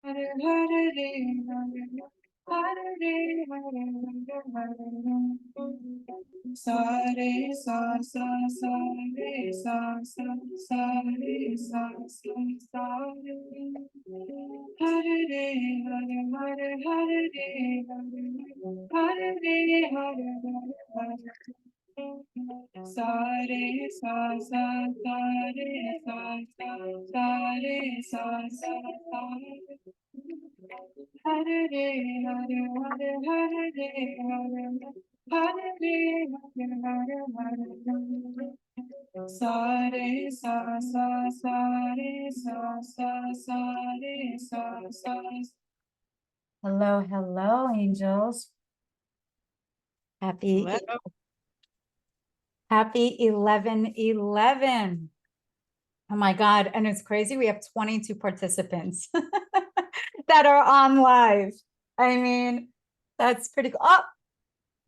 sa re sa sa sa re sa sa sa re sa sa sa re Hare re hare hare hare re hare hare re hare hare sa re sa sa sa re sa sa sa re sa sa sa Hare re hare hare hare re hare hare re hare hare sa re sa sa sa re sa sa sa re sa sa Hello, hello, angels. Happy 11/11. Oh my God. And it's crazy. We have 22 participants that are on live. I mean, that's pretty cool. Oh,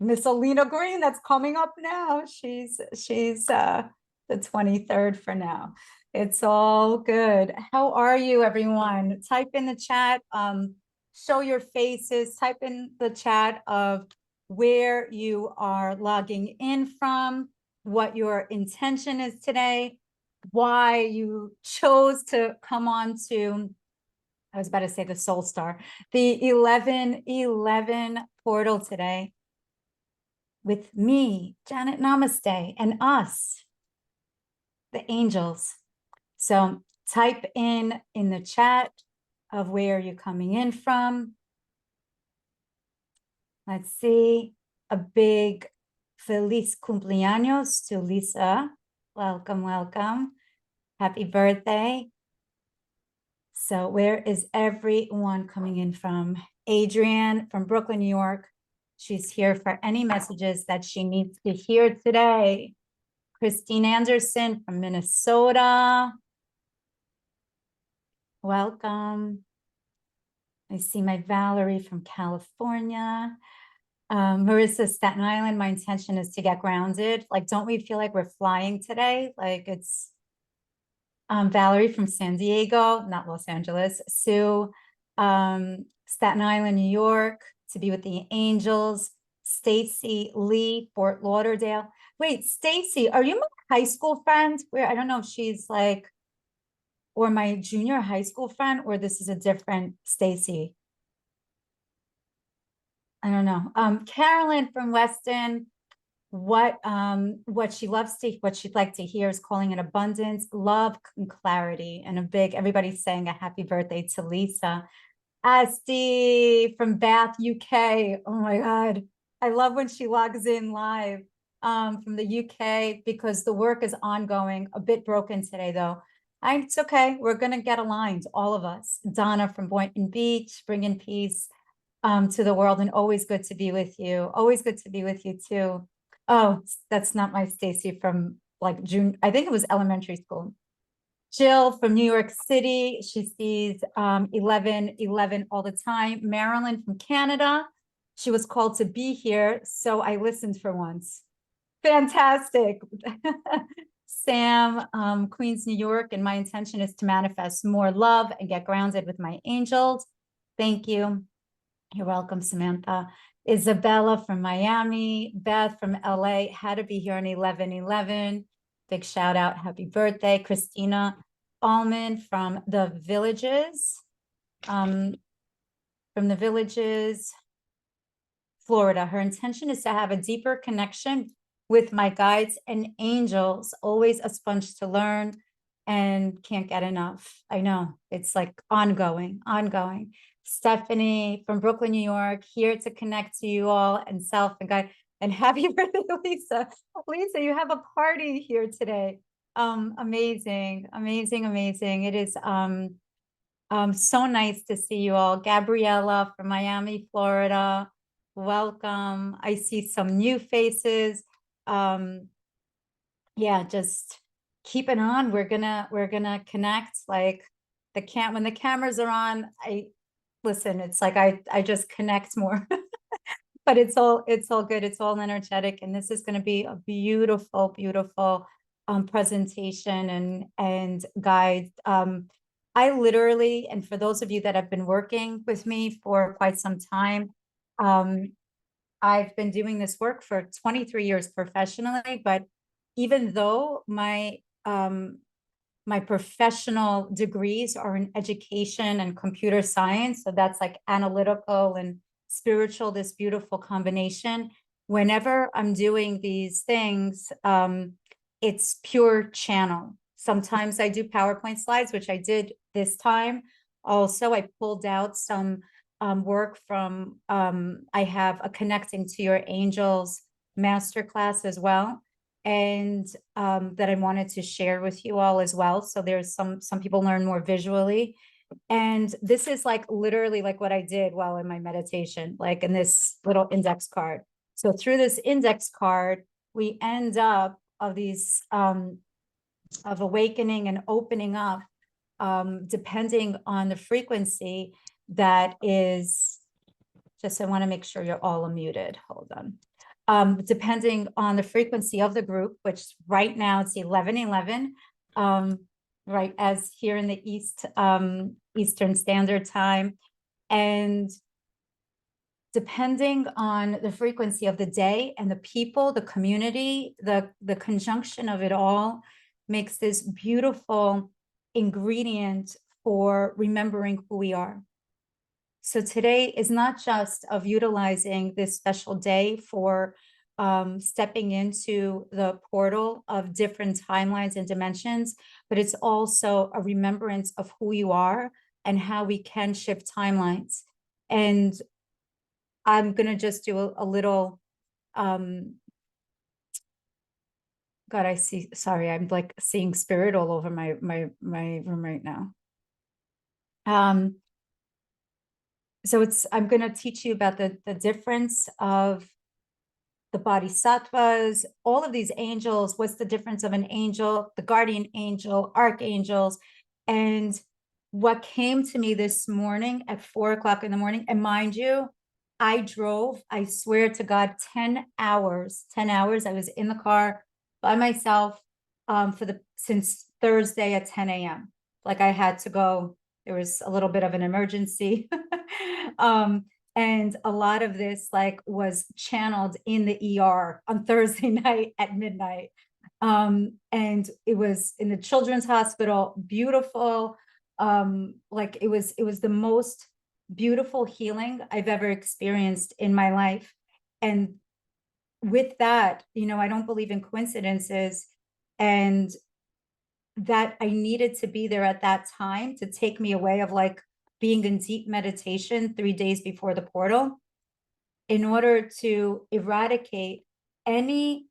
Miss Alina Green, that's coming up now. She's the 23rd for now. It's all good. How are you, everyone? Type in the chat, show your faces, type in the chat of where you are logging in from, what your intention is today, why you chose to come on to, I was about to say the Soul Star, the 11/11 portal today with me, Janet Namaste, and us, the angels. So type in the chat of where you're coming in from. Let's see, a big feliz cumpleaños to Lisa. Welcome, welcome. Happy birthday. So where is everyone coming in from? Adrienne from Brooklyn, New York. She's here for any messages that she needs to hear today. Christine Anderson from Minnesota. Welcome. I see my Valerie from California. Marissa, Staten Island, my intention is to get grounded. Like, don't we feel like we're flying today? Like it's Valerie from San Diego, not Los Angeles. Sue, Staten Island, New York, to be with the angels. Stacy Lee, Fort Lauderdale. Wait, Stacy, are you my high school friend? Where I don't know if she's like, or my junior high school friend, or this is a different Stacy. I don't know. Carolyn from Weston, what she loves to, what she'd like to hear is calling it abundance, love, and clarity. And a big, everybody's saying a happy birthday to Lisa. Asti from Bath, UK. Oh my God. I love when she logs in live from the UK because the work is ongoing. A bit broken today though. It's okay. We're going to get aligned, all of us. Donna from Boynton Beach, bringing peace to the world, and always good to be with you. Always good to be with you too. Oh, that's not my Stacy from like June. I think it was elementary school. Jill from New York City. She sees 11/11 all the time. Marilyn from Canada. She was called to be here, so I listened for once. Fantastic. Sam, Queens, New York, and my intention is to manifest more love and get grounded with my angels. Thank you. You're welcome, Samantha. Isabella from Miami, Beth from LA, had to be here on 11/11. Big shout out, happy birthday. Christina Allman from the Villages, Florida. Her intention is to have a deeper connection with my guides and angels, always a sponge to learn and can't get enough. I know, it's like ongoing. Stephanie from Brooklyn, New York, here to connect to you all and self and guide. And happy birthday, Lisa. Lisa, you have a party here today. Amazing. It is so nice to see you all. Gabriella from Miami, Florida. Welcome. I see some new faces. Yeah, just keep it on. We're gonna connect. Like when the cameras are on, listen, it's like I just connect more. But it's all good. It's all energetic, and this is going to be a beautiful presentation and guide. I literally, and for those of you that have been working with me for quite some time, I've been doing this work for 23 years professionally, but even though my professional degrees are in education and computer science, so that's like analytical and spiritual, this beautiful combination. Whenever I'm doing these things, it's pure channel. Sometimes I do PowerPoint slides, which I did this time. Also, I pulled out some work from, I have a Connecting to Your Angels masterclass as well, and that I wanted to share with you all as well. So there's some people learn more visually. And this is like literally like what I did while in my meditation, like in this little index card. So through this index card, we end up of these of awakening and opening up, depending on the frequency that is, just I want to make sure you're all unmuted. Hold on. Depending on the frequency of the group, which right now it's 11:11, right as here in the Eastern Standard Time, and depending on the frequency of the day and the people, the community, the conjunction of it all makes this beautiful ingredient for remembering who we are. So today is not just of utilizing this special day for stepping into the portal of different timelines and dimensions, but it's also a remembrance of who you are and how we can shift timelines. And I'm going to just do a little, God, I see, sorry, I'm like seeing spirit all over my room right now. So I'm going to teach you about the difference of the bodhisattvas, all of these angels. What's the difference of an angel, the guardian angel, archangels? And what came to me this morning at 4:00 in the morning, and mind you, I drove, I swear to God, 10 hours. I was in the car by myself since Thursday at 10 a.m. Like I had to go, there was a little bit of an emergency. And a lot of this like was channeled in the ER on Thursday night at midnight. And it was in the children's hospital, beautiful. Like it was the most beautiful healing I've ever experienced in my life. And with that, I don't believe in coincidences, and that I needed to be there at that time to take me away of like being in deep meditation 3 days before the portal, in order to eradicate any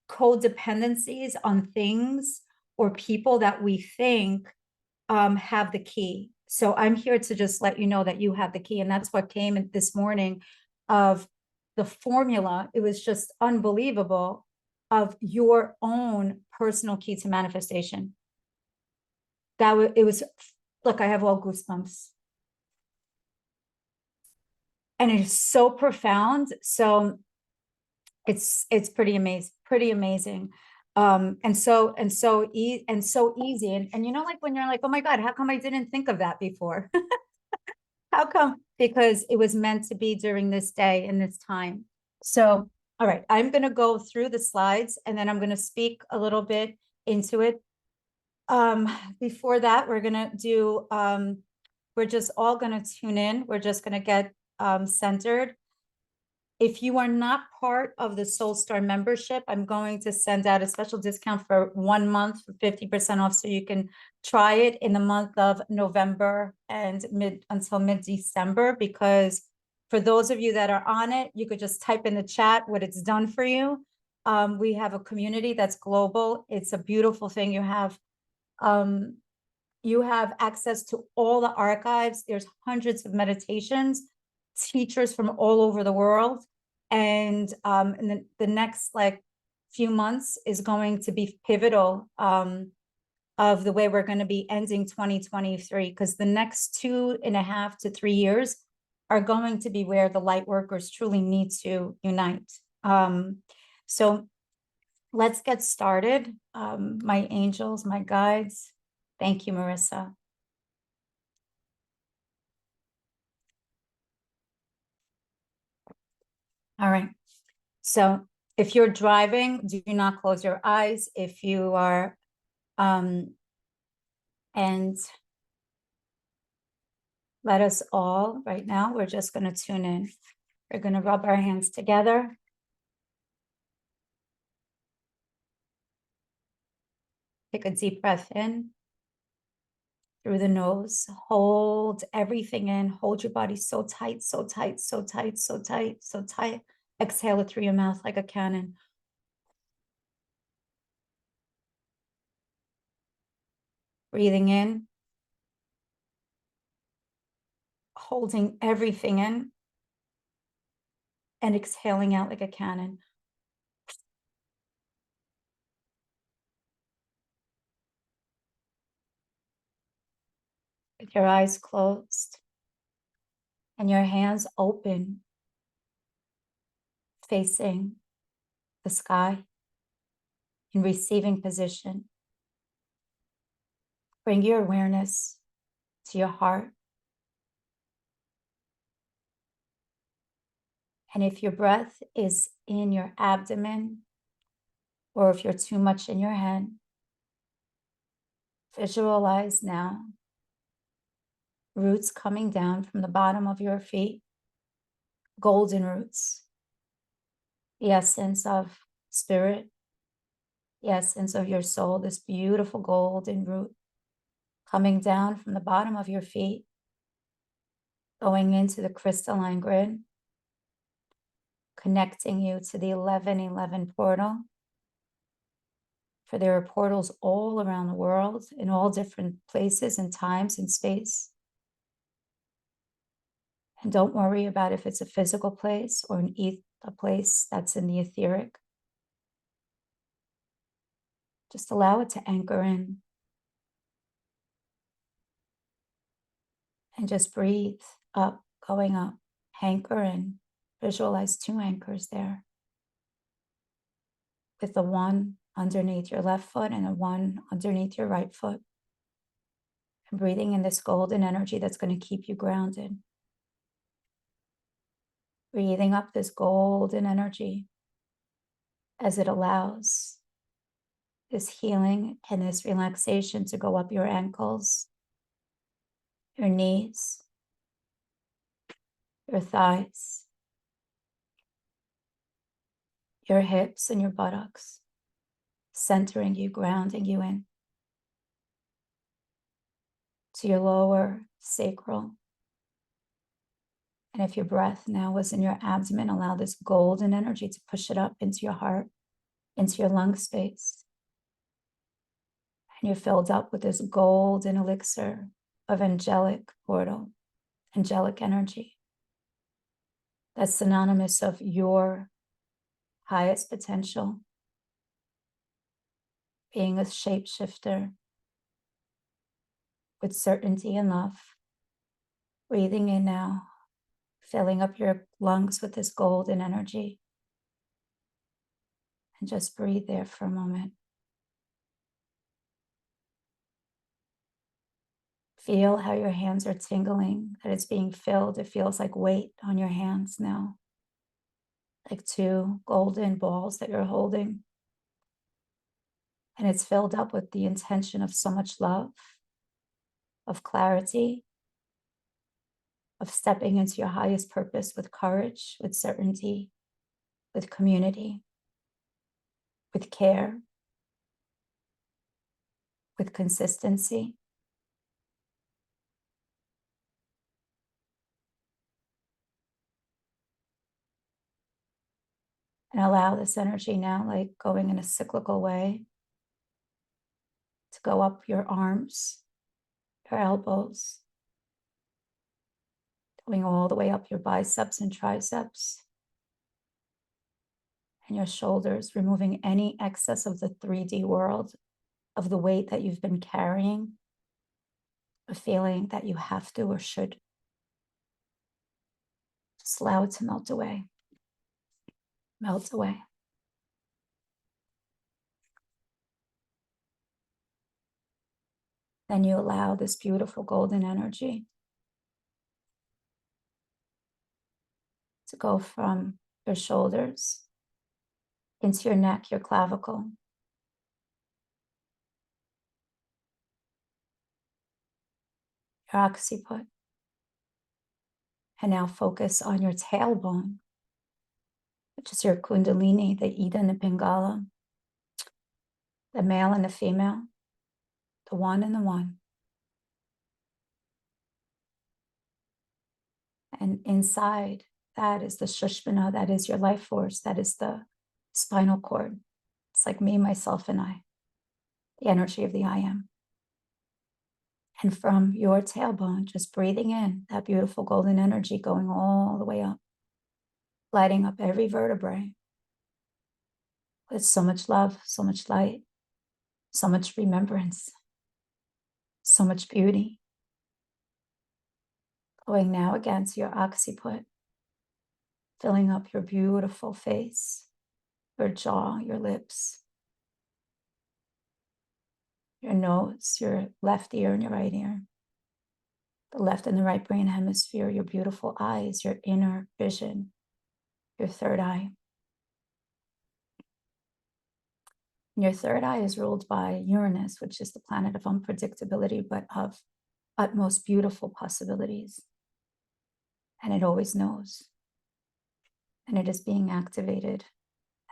codependencies on things or people that we think have the key. So I'm here to just let you know that you have the key. And that's what came in this morning of the formula. It was just unbelievable, of your own personal key to manifestation. It was, look, I have all goosebumps. And it is so profound. So it's pretty amazing. And so easy. And like when you're like, oh my God, how come I didn't think of that before? How come? Because it was meant to be during this day and this time. So, all right, I'm going to go through the slides and then I'm going to speak a little bit into it. Before that, we're going to do, we're just all going to tune in. We're just going to get centered. If you are not part of the Soul Star membership, I'm going to send out a special discount for 1 month for 50% off, so you can try it in the month of November and until mid-December, because for those of you that are on it, you could just type in the chat what it's done for you. We have a community that's global. It's a beautiful thing. You have access to all the archives. There's hundreds of meditations, teachers from all over the world. And the next like few months is going to be pivotal of the way we're going to be ending 2023, because the next 2.5 to 3 years are going to be where the light workers truly need to unite. So let's get started. My angels, my guides, Thank you, Marissa. All right. So if you're driving, do not close your eyes. If you are, and let us all, right now, we're just going to tune in. We're going to rub our hands together. Take a deep breath in through the nose. Hold everything in. Hold your body so tight, so tight, so tight, so tight, so tight. Exhale it through your mouth like a cannon. Breathing in. Holding everything in. And exhaling out like a cannon. With your eyes closed and your hands open, facing the sky in receiving position. Bring your awareness to your heart. And if your breath is in your abdomen, or if you're too much in your head, visualize now roots coming down from the bottom of your feet, golden roots, the essence of spirit, the essence of your soul, this beautiful golden root coming down from the bottom of your feet, going into the crystalline grid, connecting you to the 1111 portal. For there are portals all around the world in all different places and times and space. And don't worry about if it's a physical place or a place that's in the etheric. Just allow it to anchor in. And just breathe up, going up, anchor in. Visualize 2 anchors there, with the one underneath your left foot and a one underneath your right foot. And breathing in this golden energy that's going to keep you grounded. Breathing up this golden energy as it allows this healing and this relaxation to go up your ankles, your knees, your thighs, your hips and your buttocks, centering you, grounding you in to your lower sacral. And if your breath now was in your abdomen, allow this golden energy to push it up into your heart, into your lung space. And you're filled up with this golden elixir of angelic portal, angelic energy. That's synonymous of your highest potential, being a shapeshifter with certainty and love. Breathing in now, filling up your lungs with this golden energy. And just breathe there for a moment. Feel how your hands are tingling, that it's being filled. It feels like weight on your hands now, like 2 golden balls that you're holding. And it's filled up with the intention of so much love, of clarity, of stepping into your highest purpose with courage, with certainty, with community, with care, with consistency. And allow this energy now, like going in a cyclical way, to go up your arms, your elbows, going all the way up your biceps and triceps, and your shoulders, removing any excess of the 3D world, of the weight that you've been carrying, a feeling that you have to or should. Just allow it to melt away. Melt away. Then you allow this beautiful golden energy to go from your shoulders into your neck, your clavicle, your occiput. And now focus on your tailbone, which is your kundalini, the Ida and the Pingala, the male and the female, the one and the one. And inside that is the Shushmana, that is your life force, that is the spinal cord. It's like me, myself, and I, the energy of the I am. And from your tailbone, just breathing in that beautiful golden energy going all the way up, lighting up every vertebrae with so much love, so much light, so much remembrance, so much beauty. Going now again to your occiput, filling up your beautiful face, your jaw, your lips, your nose, your left ear and your right ear, the left and the right brain hemisphere, your beautiful eyes, your inner vision, your third eye. And your third eye is ruled by Uranus, which is the planet of unpredictability, but of utmost beautiful possibilities. And it always knows. And it is being activated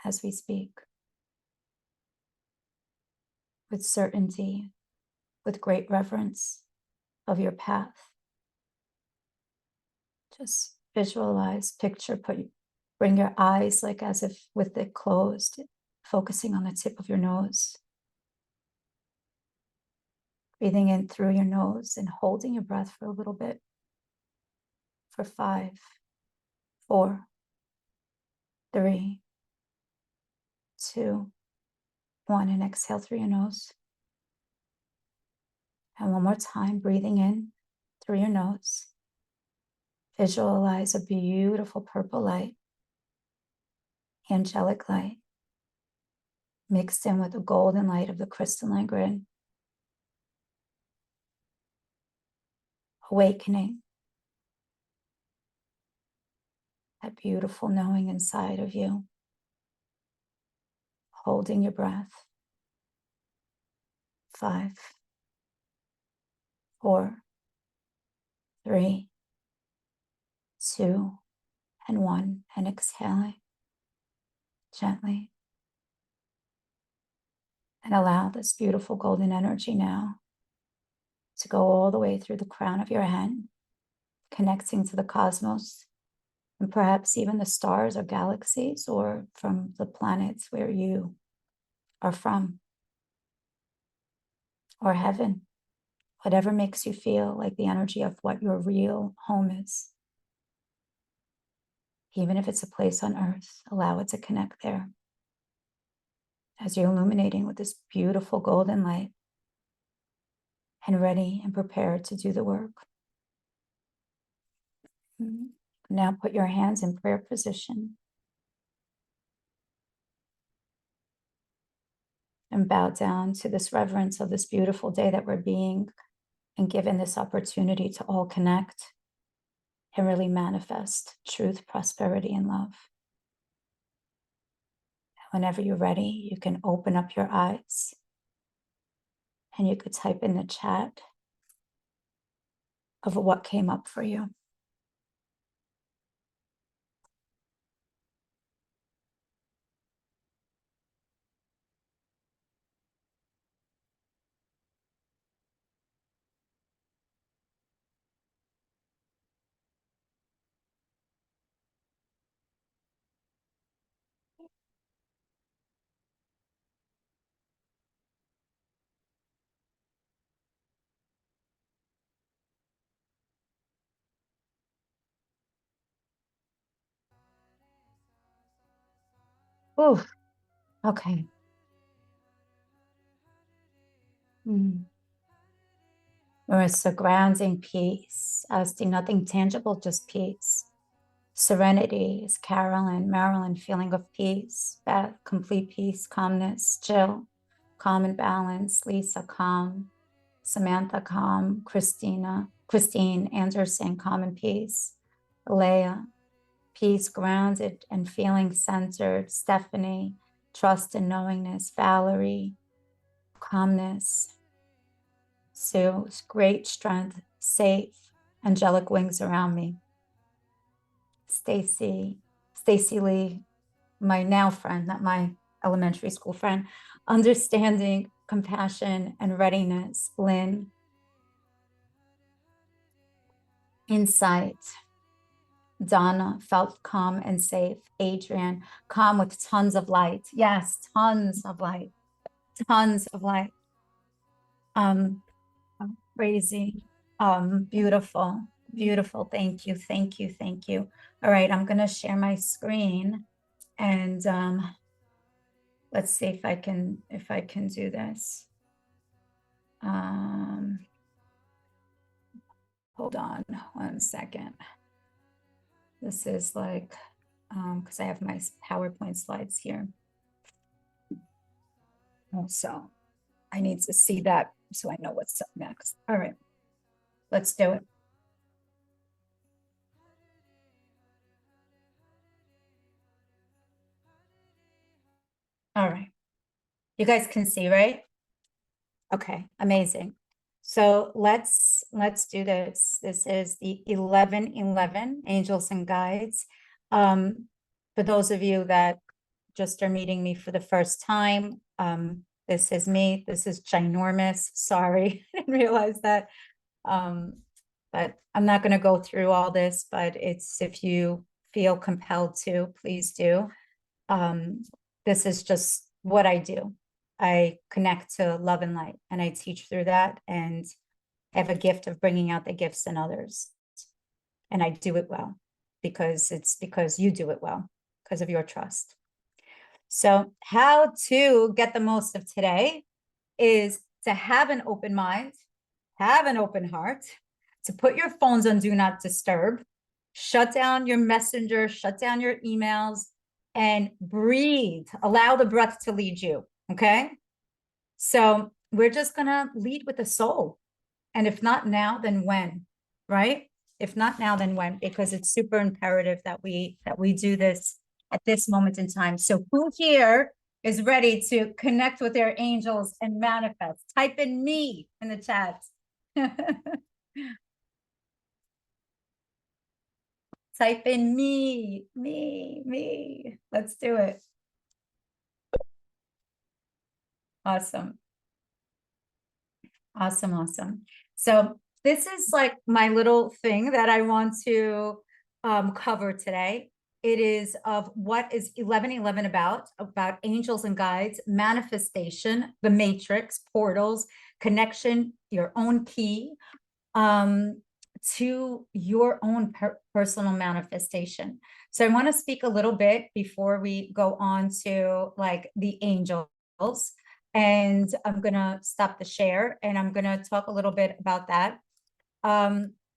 as we speak. With certainty, with great reverence of your path. Just visualize, picture, bring your eyes like as if with it closed, focusing on the tip of your nose. Breathing in through your nose and holding your breath for a little bit. For 5, 4, 3, 2, 1, and exhale through your nose. And one more time, breathing in through your nose. Visualize a beautiful purple light, angelic light, mixed in with the golden light of the crystalline grid. Awakening that beautiful knowing inside of you. Holding your breath. 5, 4, 3, 2, and 1, and exhaling gently. And allow this beautiful golden energy now to go all the way through the crown of your head, connecting to the cosmos, and perhaps even the stars or galaxies, or from the planets where you are from, or heaven, whatever makes you feel like the energy of what your real home is. Even if it's a place on earth, allow it to connect there. As you're illuminating with this beautiful golden light and ready and prepared to do the work. Now put your hands in prayer position and bow down to this reverence of this beautiful day that we're being and given this opportunity to all connect and really manifest truth, prosperity, and love. Whenever you're ready, you can open up your eyes and you could type in the chat of what came up for you. Oh, okay. Or it's a grounding peace, as to nothing tangible, just peace. Serenity is Carolyn, Marilyn, feeling of peace, complete peace, calmness, Jill, calm and balance, Lisa, calm, Samantha, calm. Christine Anderson, calm and peace. Leah, peace, grounded and feeling centered. Stephanie, trust and knowingness. Valerie, calmness. Sue, great strength, safe, angelic wings around me. Stacy Lee, my now friend, not my elementary school friend, understanding, compassion, and readiness. Lynn, insight. Donna, felt calm and safe. Adrian, calm with tons of light. Yes, tons of light. Tons of light. Crazy. Beautiful. Beautiful. Thank you. Thank you. Thank you. All right, I'm gonna share my screen and let's see if I can do this. Hold on 1 second. This is like because I have my PowerPoint slides here. So I need to see that so I know what's up next. All right, let's do it. All right, you guys can see, right? Okay, amazing. So let's do this. This is the 1111 Angels and Guides. For those of you that just are meeting me for the first time, this is me. This is ginormous. Sorry, I didn't realize that. But I'm not going to go through all this, but it's if you feel compelled to, please do. This is just what I do. I connect to love and light, and I teach through that, and I have a gift of bringing out the gifts in others. And I do it well because you do it well because of your trust. So how to get the most of today is to have an open mind, have an open heart, to put your phones on do not disturb, shut down your messenger, shut down your emails, and breathe. Allow the breath to lead you, okay? So we're just gonna lead with the soul. And if not now, then when, right? If not now, then when? Because it's super imperative that we do this at this moment in time. So who here is ready to connect with their angels and manifest? Type in me in the chat. Type in me. Let's do it. Awesome. Awesome. So this is like my little thing that I want to cover today. It is of what is 1111 about angels and guides, manifestation, the matrix, portals, connection, your own key to your own personal manifestation. So I want to speak a little bit before we go on to like the angels. And I'm going to stop the share and I'm going to talk a little bit about that.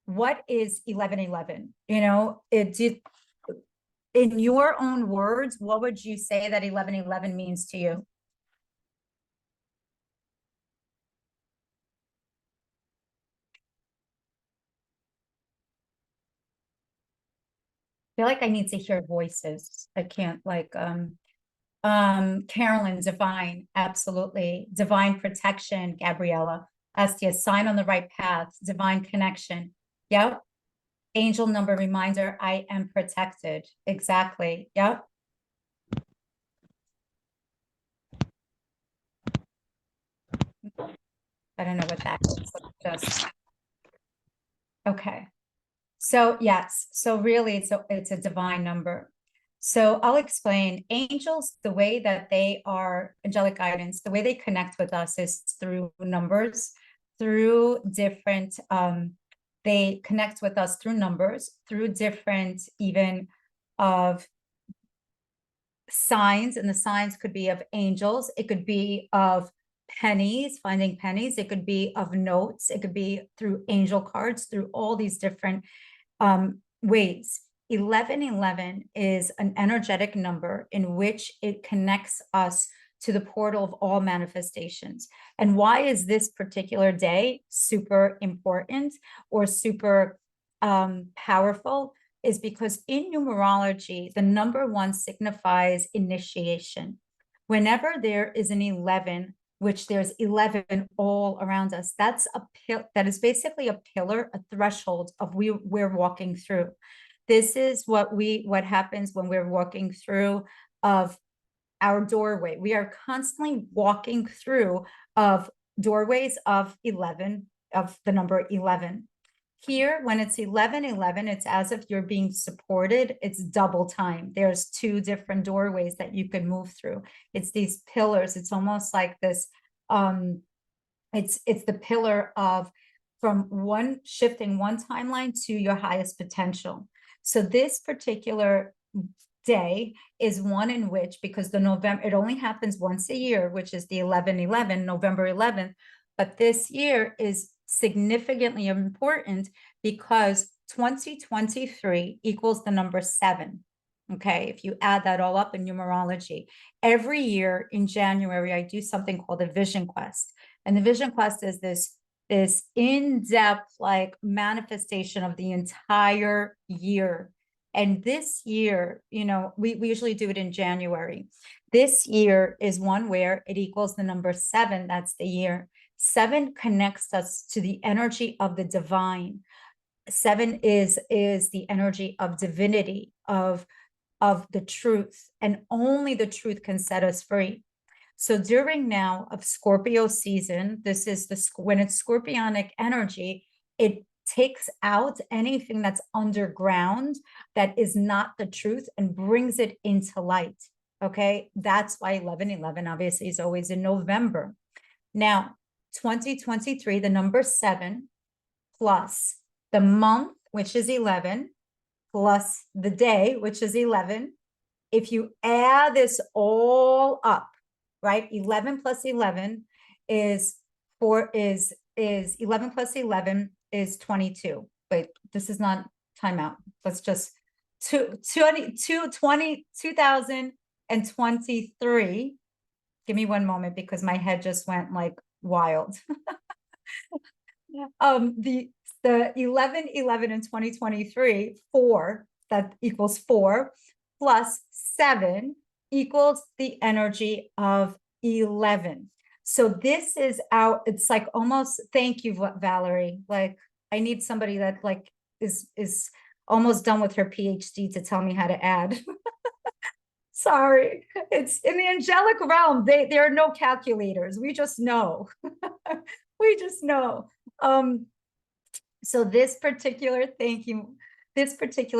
What is 1111? You know, in your own words, what would you say that 1111 means to you? I feel like I need to hear voices. I can't like, Carolyn, divine, absolutely. Divine protection, Gabriella. Estia, sign on the right path, divine connection. Yep. Angel number reminder, I am protected. Exactly. Yep. I don't know what that is. Just okay. So yes, so really it's a divine number. So I'll explain. Angels, the way that they are angelic guidance, the way they connect with us is through numbers, through different they connect with us through numbers, through different even of signs, and the signs could be of angels, it could be of pennies, finding pennies, it could be of notes, it could be through angel cards, through all these different ways. 1111 is an energetic number in which it connects us to the portal of all manifestations. And why is this particular day super important or super powerful? Is because in numerology, the number 1 signifies initiation. Whenever there is an 11, which there's 11 all around us, that is basically a pillar, a threshold of we're walking through. This is what happens when we're walking through of our doorway. We are constantly walking through of doorways of 11, of the number 11. Here, when it's 11:11, it's as if you're being supported. It's double time. There's 2 different doorways that you can move through. It's these pillars. It's almost like this, it's the pillar of from shifting one timeline to your highest potential. So this particular day is one in which, because it only happens once a year, which is the 11/11, November 11th, but this year is significantly important because 2023 equals the number 7. Okay, if you add that all up in numerology, every year in January, I do something called a vision quest. And the vision quest is this in-depth like manifestation of the entire year. And this year, we usually do it in January. This year is one where it equals the number 7. That's the year. 7 connects us to the energy of the divine. 7 is the energy of divinity, of the truth, and only the truth can set us free. So during now of Scorpio season, this is when it's scorpionic energy, it takes out anything that's underground that is not the truth and brings it into light. Okay, that's why 11/11 obviously is always in November. Now, 2023, the number 7 plus the month, which is 11, plus the day, which is 11. If you add this all up, right? 11 plus 11 is 11 plus 11 is 22. Wait, this is not timeout. Let's just 2023. Give me one moment because my head just went like wild. The 11/11 in 2023, 4, that equals 4 plus 7 equals the energy of 11. So this is it's like almost, thank you, Valerie. Like I need somebody that like is almost done with her PhD to tell me how to add. Sorry, it's in the angelic realm. There are no calculators. We just know. We just know. So this particular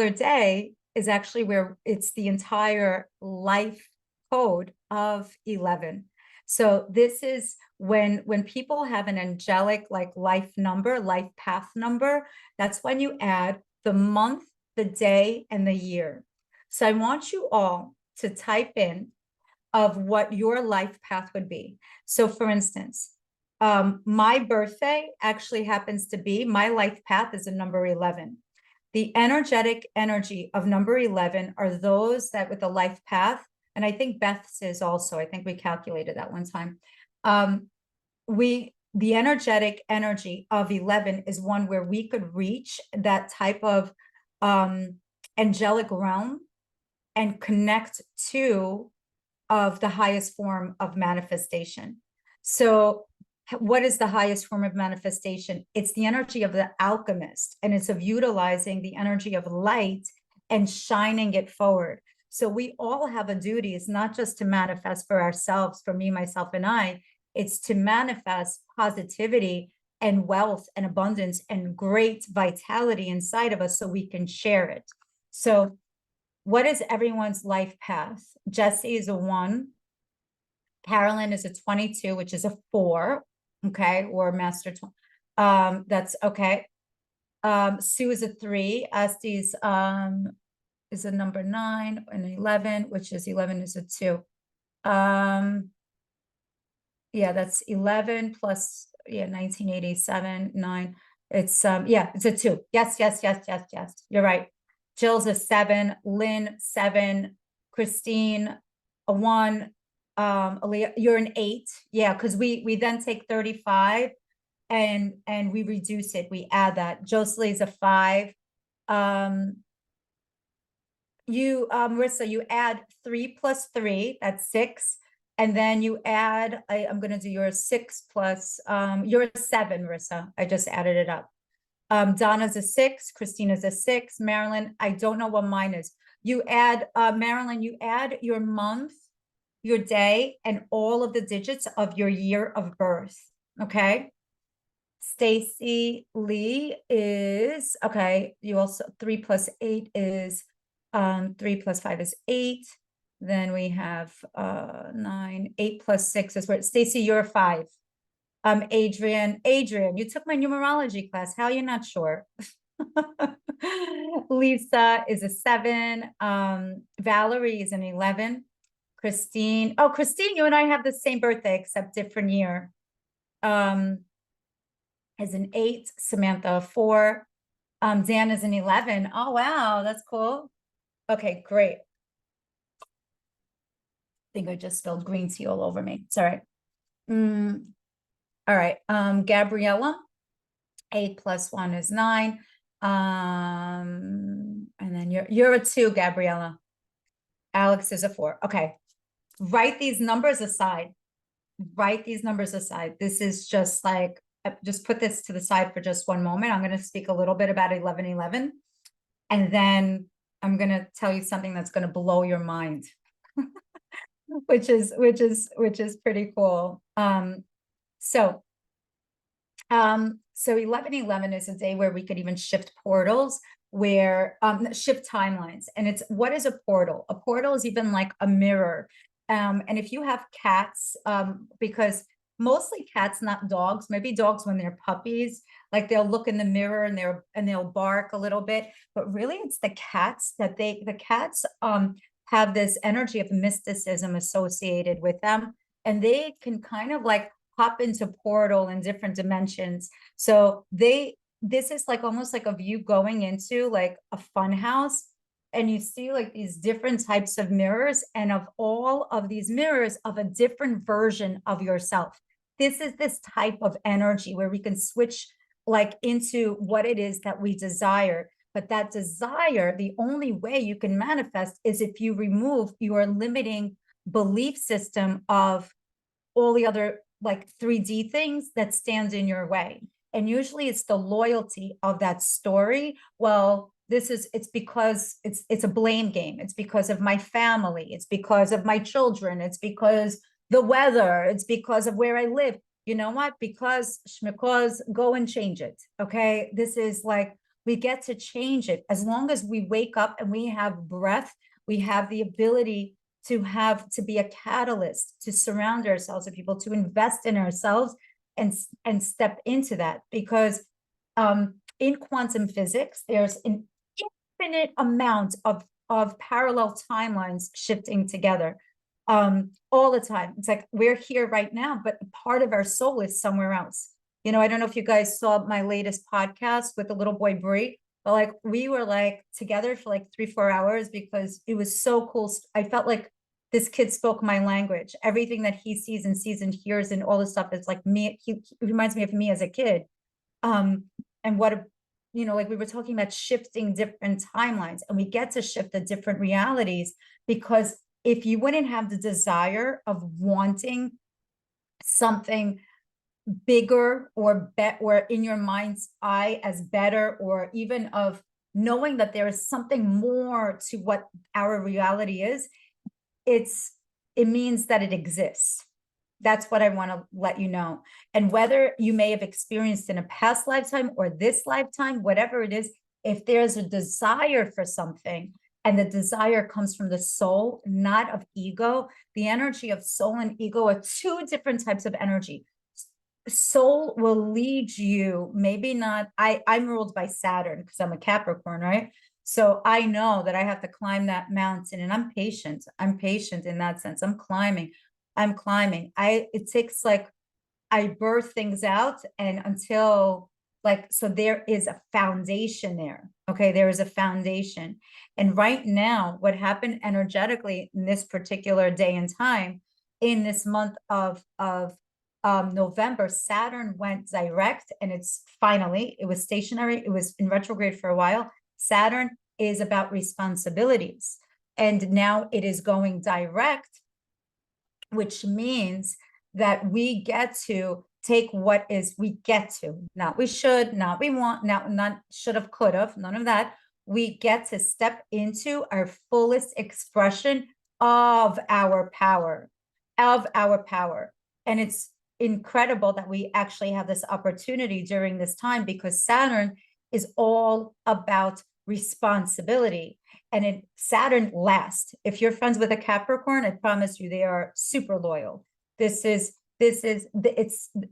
day is actually where it's the entire life code of 11. So this is when people have an angelic like life number, life path number, that's when you add the month, the day, and the year. So I want you all to type in of what your life path would be. So for instance, my birthday actually happens to be, my life path is a number 11. The energetic energy of number 11 are those that with the life path, and I think Beth's is also, I think we calculated that one time. The energetic energy of 11 is one where we could reach that type of angelic realm and connect to of the highest form of manifestation. So what is the highest form of manifestation? It's the energy of the alchemist, and it's of utilizing the energy of light and shining it forward. So we all have a duty. It's not just to manifest for ourselves, for me, myself, and I. It's to manifest positivity and wealth and abundance and great vitality inside of us so we can share it. So what is everyone's life path? Jesse is a 1. Carolyn is a 22, which is a 4. Okay, or master. That's okay. Sue is a 3. Estes is a number 9 and 11, which is 11 is a 2. Yeah, that's 11 plus 1987 9. It's it's a 2. Yes. You're right. Jill's a 7. Lynn 7. Christine a 1. Aaliyah, you're an 8. Yeah, because we then take 35 and we reduce it. We add that. Jocelyn's a 5. Marissa, you add 3 plus 3, that's 6. And then you add, I'm gonna do your 6 plus, you're a 7, Marissa. I just added it up. Donna's a 6, Christina's a 6, Marilyn, I don't know what mine is. You add, Marilyn, you add your month, your day, and all of the digits of your year of birth, okay? Stacy Lee is, okay, you also, 3 plus 8 is, 3 plus 5 is 8. Then we have 9, 8 plus 6 is where, Stacy, you're a 5. Adrian, you took my numerology class. How are you not sure? Lisa is a 7. Valerie is an 11. Christine, oh, Christine, you and I have the same birthday except different year. Is an 8. Samantha, a 4. Dan is an 11. Oh, wow, that's cool. Okay, great. I think I just spilled green tea all over me. It's all right. All right. Gabriella, 8 plus 1 is 9. And then you're a 2, Gabriella. Alex is a 4. Okay. Write these numbers aside. This is just like, just put this to the side for just one moment. I'm going to speak a little bit about 1111. And then I'm going to tell you something that's going to blow your mind, which is pretty cool. So 1111 is a day where we could even shift portals, where shift timelines. And it's, what is a portal? A portal is even like a mirror. And if you have cats, because mostly cats, not dogs, maybe dogs when they're puppies, like they'll look in the mirror and they'll bark a little bit, but really it's the cats that the cats have this energy of mysticism associated with them, and they can kind of like hop into portal in different dimensions. So this is like almost like of you going into like a fun house, and you see like these different types of mirrors, and of all of these mirrors of a different version of yourself. This is this type of energy where we can switch like into what it is that we desire. But that desire, the only way you can manifest is if you remove your limiting belief system of all the other like 3D things that stand in your way. And usually it's the loyalty of that story. Well, it's because it's a blame game. It's because of my family. It's because of my children. It's because the weather. It's because of where I live. You know what? Because schmicause, go and change it. Okay. This is like, we get to change it. As long as we wake up and we have breath, we have the ability to be a catalyst, to surround ourselves with people, to invest in ourselves and step into that. Because in quantum physics, there's an infinite amount of parallel timelines shifting together all the time. It's like we're here right now, but part of our soul is somewhere else. You know, I don't know if you guys saw my latest podcast with the little boy Brie, but like we were like together for like 3-4 hours because it was so cool. I felt like this kid spoke my language. Everything that he sees and hears and all this stuff is like me. He reminds me of me as a kid. And what like we were talking about shifting different timelines, and we get to shift the different realities, because if you wouldn't have the desire of wanting something bigger or in your mind's eye as better, or even of knowing that there is something more to what our reality is, it means that it exists. That's what I want to let you know. And whether you may have experienced in a past lifetime or this lifetime, whatever it is, if there's a desire for something, and the desire comes from the soul, not of ego, the energy of soul and ego are two different types of energy. Soul will lead you, maybe not, I'm ruled by Saturn because I'm a Capricorn, right? So I know that I have to climb that mountain, and I'm patient in that sense. I'm climbing. It takes like, I birth things out, and until like, so there is a foundation there. Okay. There is a foundation. And right now, what happened energetically in this particular day and time in this month of November, Saturn went direct, and it was stationary. It was in retrograde for a while. Saturn is about responsibilities, and now it is going direct, which means that we get to take not we should, not we want, not should have, could have, none of that. We get to step into our fullest expression of our power, And it's incredible that we actually have this opportunity during this time, because Saturn is all about responsibility. And Saturn lasts. If you're friends with a Capricorn, I promise you, they are super loyal. It's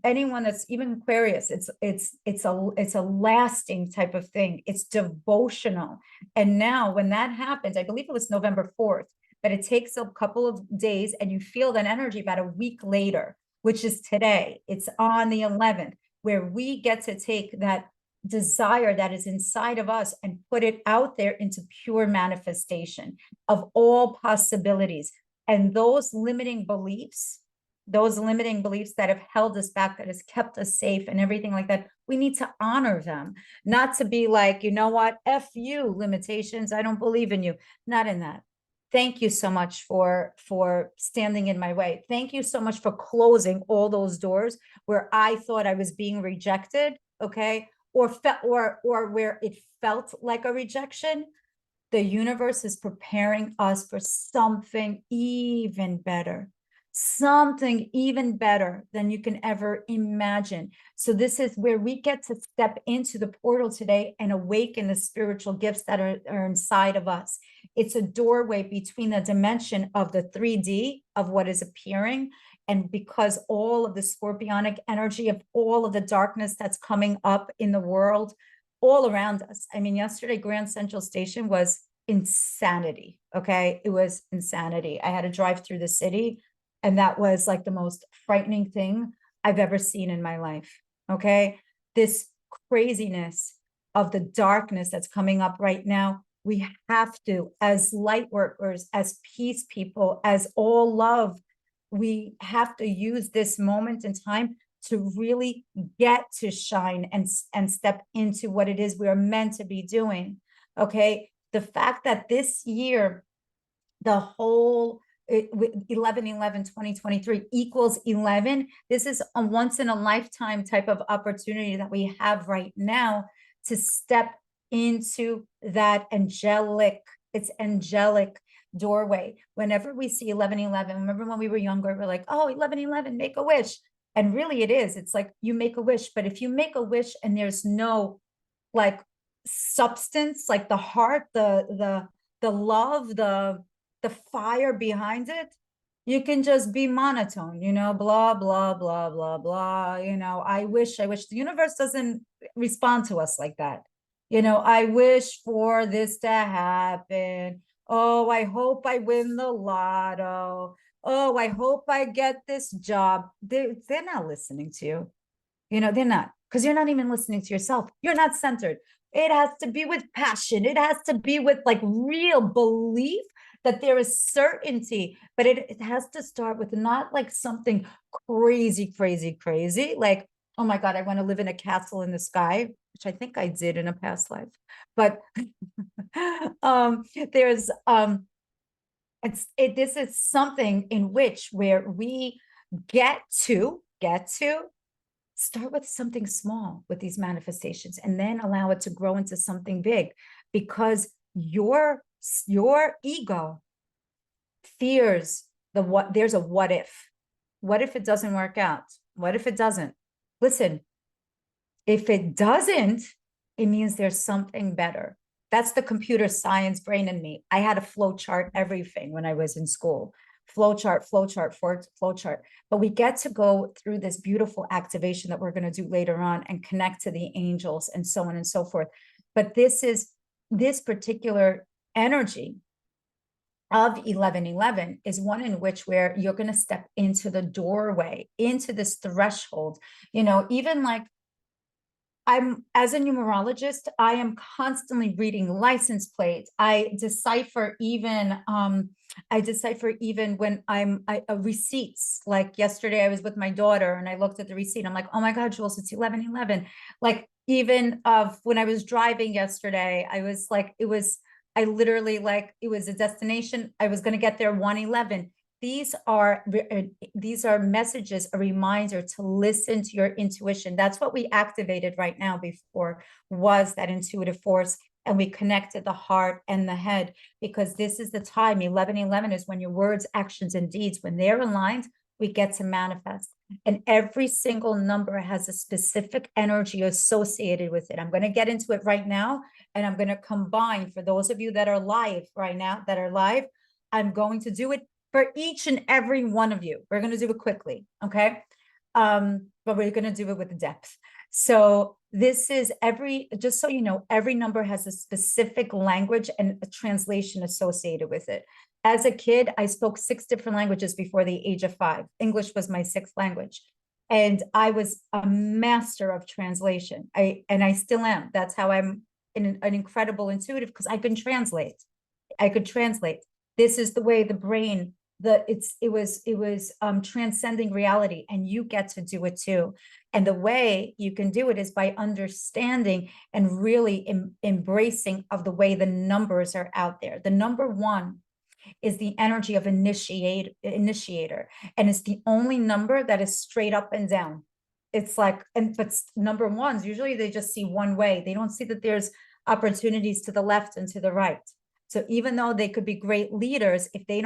anyone that's even Aquarius. It's a lasting type of thing. It's devotional. And now when that happens, I believe it was November 4th, but it takes a couple of days, and you feel that energy about a week later, which is today. It's on the 11th, where we get to take that desire that is inside of us and put it out there into pure manifestation of all possibilities. And those limiting beliefs that have held us back, that has kept us safe and everything like that, we need to honor them, not to be like, you know what, F you, limitations, I don't believe in you. Not in that. Thank you so much for standing in my way. Thank you so much for closing all those doors where I thought I was being rejected, okay? Or where it felt like a rejection. The universe is preparing us for something even better than you can ever imagine. So this is where we get to step into the portal today and awaken the spiritual gifts that are inside of us. It's a doorway between the dimension of the 3D of what is appearing, and because all of the scorpionic energy of all of the darkness that's coming up in the world all around us. I mean, yesterday, Grand Central Station was insanity. Okay. It was insanity. I had to drive through the city, and that was like the most frightening thing I've ever seen in my life. Okay. This craziness of the darkness that's coming up right now. We have to, as light workers, as peace people, as all love, we have to use this moment in time to really get to shine and step into what it is we are meant to be doing. Okay. The fact that this year, the whole 11/11/2023 equals 11. This is a once in a lifetime type of opportunity that we have right now to step into that angelic doorway. Whenever we see 11/11, remember when we were younger, we're like, oh, 11/11, make a wish. And really it is. It's like you make a wish, but if you make a wish and there's no like substance, like the heart, the love, the fire behind it, you can just be monotone, blah, blah, blah, blah, blah. I wish the universe doesn't respond to us like that. I wish for this to happen. Oh, I hope I win the lotto. Oh, I hope I get this job. They're not listening to you. They're not, because you're not even listening to yourself. You're not centered. It has to be with passion. It has to be with like real belief that there is certainty, but it has to start with not like something crazy, crazy, crazy. Like, oh my God, I want to live in a castle in the sky, which I think I did in a past life. But there's this is something in which where we get to start with something small with these manifestations, and then allow it to grow into something big, because your ego fears there's a what if it doesn't work out? What if it doesn't? Listen, if it doesn't, it means there's something better. That's the computer science brain in me. I had a flow chart everything when I was in school. Flow chart. But we get to go through this beautiful activation that we're going to do later on and connect to the angels and so on and so forth. But this particular energy of 11/11 is one in which where you're going to step into the doorway, into this threshold, even like as a numerologist, I am constantly reading license plates. I decipher even I decipher even when receipts. Like yesterday, I was with my daughter and I looked at the receipt. I'm like, oh my God, Jules, it's 11:11. Like even of when I was driving yesterday, I was like, I literally like, it was a destination. I was going to get there 1:11. These are messages, a reminder to listen to your intuition. That's what we activated right now before, was that intuitive force. And we connected the heart and the head, because this is the time. 11:11 is when your words, actions, and deeds, when they're aligned, we get to manifest. And every single number has a specific energy associated with it. I'm going to get into it right now, and I'm going to combine, for those of you that are live right now, I'm going to do it for each and every one of you. We're going to do it quickly, okay? But we're going to do it with depth. So this is just so you know, every number has a specific language and a translation associated with it. As a kid, I spoke 6 different languages before the age of 5. English was my 6th language. And I was a master of translation. And I still am. That's how I'm an incredible intuitive, because I could translate. This is the way the brain, it was transcending reality, and you get to do it too. And the way you can do it is by understanding and really embracing of the way the numbers are out there. The number 1 is the energy of initiator, and it's the only number that is straight up and down. It's like, but number 1s, usually they just see one way. They don't see that there's opportunities to the left and to the right. So even though they could be great leaders, if they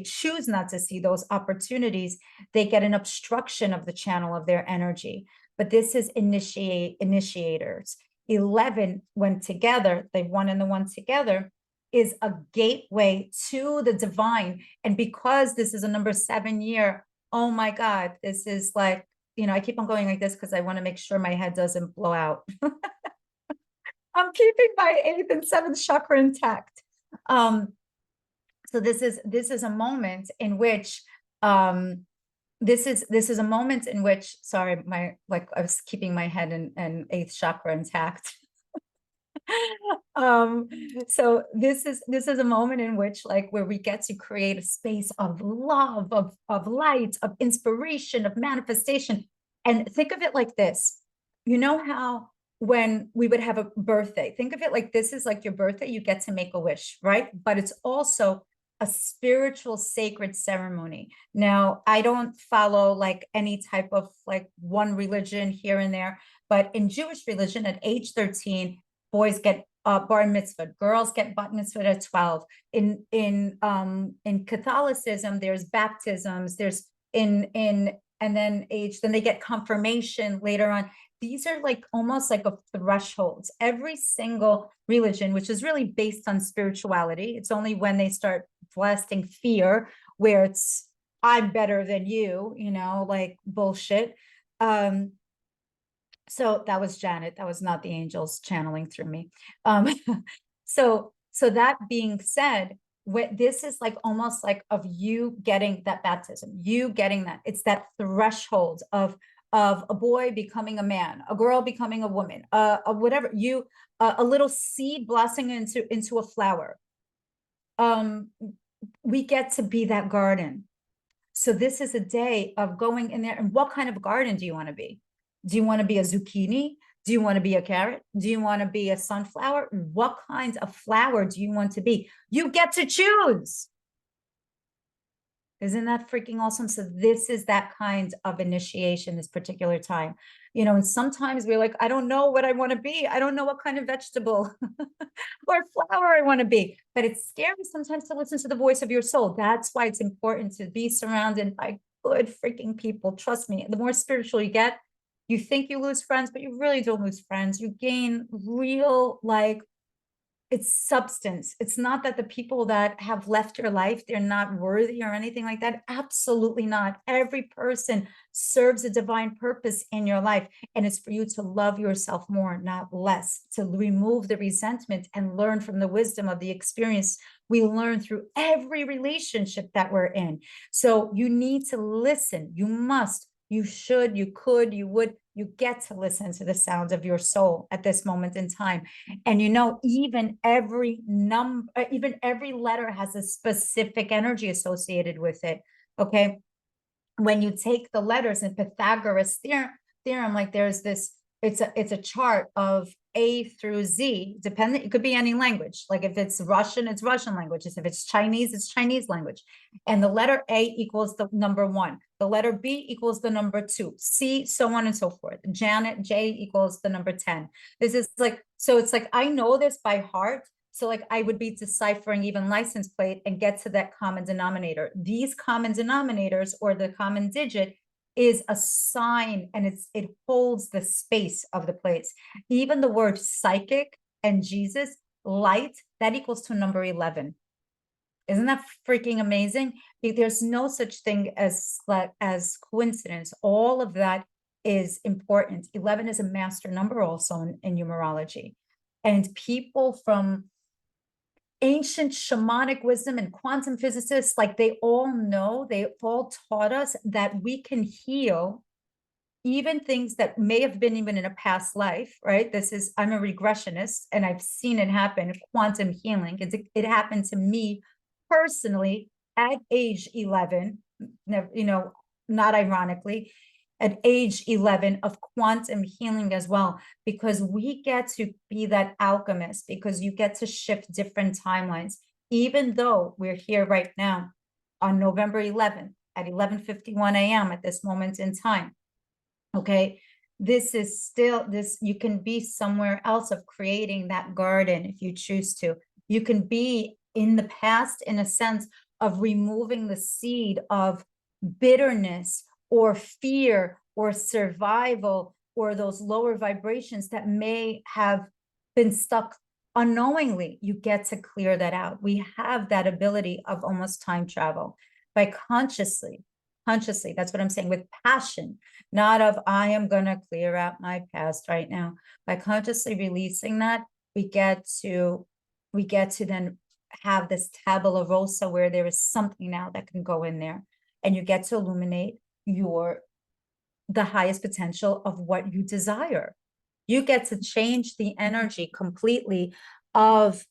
choose not to see those opportunities, they get an obstruction of the channel of their energy. But this is initiators. 11, when together, the 1 and the 1 together, is a gateway to the divine. And because this is a number 7 year, oh my God, this is like, I keep on going like this because I want to make sure my head doesn't blow out. I'm keeping my 8th and 7th chakra intact. So this is a moment in which this is a moment in which, sorry, I was keeping my head and 8th chakra intact. So this is a moment in which, like, where we get to create a space of love, of light, of inspiration, of manifestation. And think of it like this. You know how when we would have a birthday, think of it like this is like your birthday, you get to make a wish, right? But it's also a spiritual sacred ceremony. Now, I don't follow like any type of like one religion here and there, but in Jewish religion at age 13, boys get bar mitzvah, girls get bat mitzvah at 12. In Catholicism, there's baptisms, and then they get confirmation later on. These are like almost like a thresholds. Every single religion, which is really based on spirituality, it's only when they start blasting fear, where it's I'm better than you, like bullshit. So that was Janet. That was not the angels channeling through me. So that being said, this is like almost like of you getting that baptism, you getting that. It's that threshold of a boy becoming a man, a girl becoming a woman, whatever, a little seed blossoming into a flower. We get to be that garden. So this is a day of going in there. And what kind of garden do you want to be? Do you want to be a zucchini? Do you want to be a carrot? Do you want to be a sunflower? What kinds of flower do you want to be? You get to choose. Isn't that freaking awesome? So this is that kind of initiation, this particular time. And sometimes we're like, I don't know what I want to be. I don't know what kind of vegetable or flower I want to be. But it's scary sometimes to listen to the voice of your soul. That's why it's important to be surrounded by good freaking people. Trust me, the more spiritual you get, you think you lose friends, but you really don't lose friends. You gain real, like, it's substance. It's not that the people that have left your life, they're not worthy or anything like that. Absolutely not. Every person serves a divine purpose in your life. And it's for you to love yourself more, not less, to remove the resentment and learn from the wisdom of the experience we learn through every relationship that we're in. So you need to listen. You must You should, you could, you would, you get to listen to the sound of your soul at this moment in time. And even every even every letter has a specific energy associated with it. Okay. When you take the letters in Pythagoras theorem, like there's this, it's a chart of A through Z, depending, it could be any language. Like if it's Russian, it's Russian language. If it's Chinese, it's Chinese language. And the letter A equals the number 1. The letter B equals the number 2. C, so on and so forth. Janet, J equals the number 10. This is like, so it's like, I know this by heart. So like I would be deciphering even license plate and get to that common denominator. These common denominators, or the common digit, is a sign, and it holds the space of the place. Even the word psychic and Jesus, light, that equals to number 11. Isn't that freaking amazing? There's no such thing as coincidence. All of that is important. 11 is a master number also in numerology. And people from ancient shamanic wisdom and quantum physicists, like they've all taught us that we can heal even things that may have been even in a past life, right? I'm a regressionist and I've seen it happen, quantum healing. It happened to me personally at age 11, not ironically, at age 11 of quantum healing as well, because we get to be that alchemist, because you get to shift different timelines. Even though we're here right now on November 11th at 11:51 a.m. at this moment in time, okay, this is still you can be somewhere else of creating that garden if you choose to. You can be in the past in a sense of removing the seed of bitterness or fear or survival or those lower vibrations that may have been stuck unknowingly. You get to clear that out. We have that ability of almost time travel by consciously, that's what I'm saying, with passion, not of I am going to clear out my past right now. By consciously releasing that, we get to then have this tabula rasa where there is something now that can go in there, and you get to illuminate the highest potential of what you desire. You get to change the energy completely of,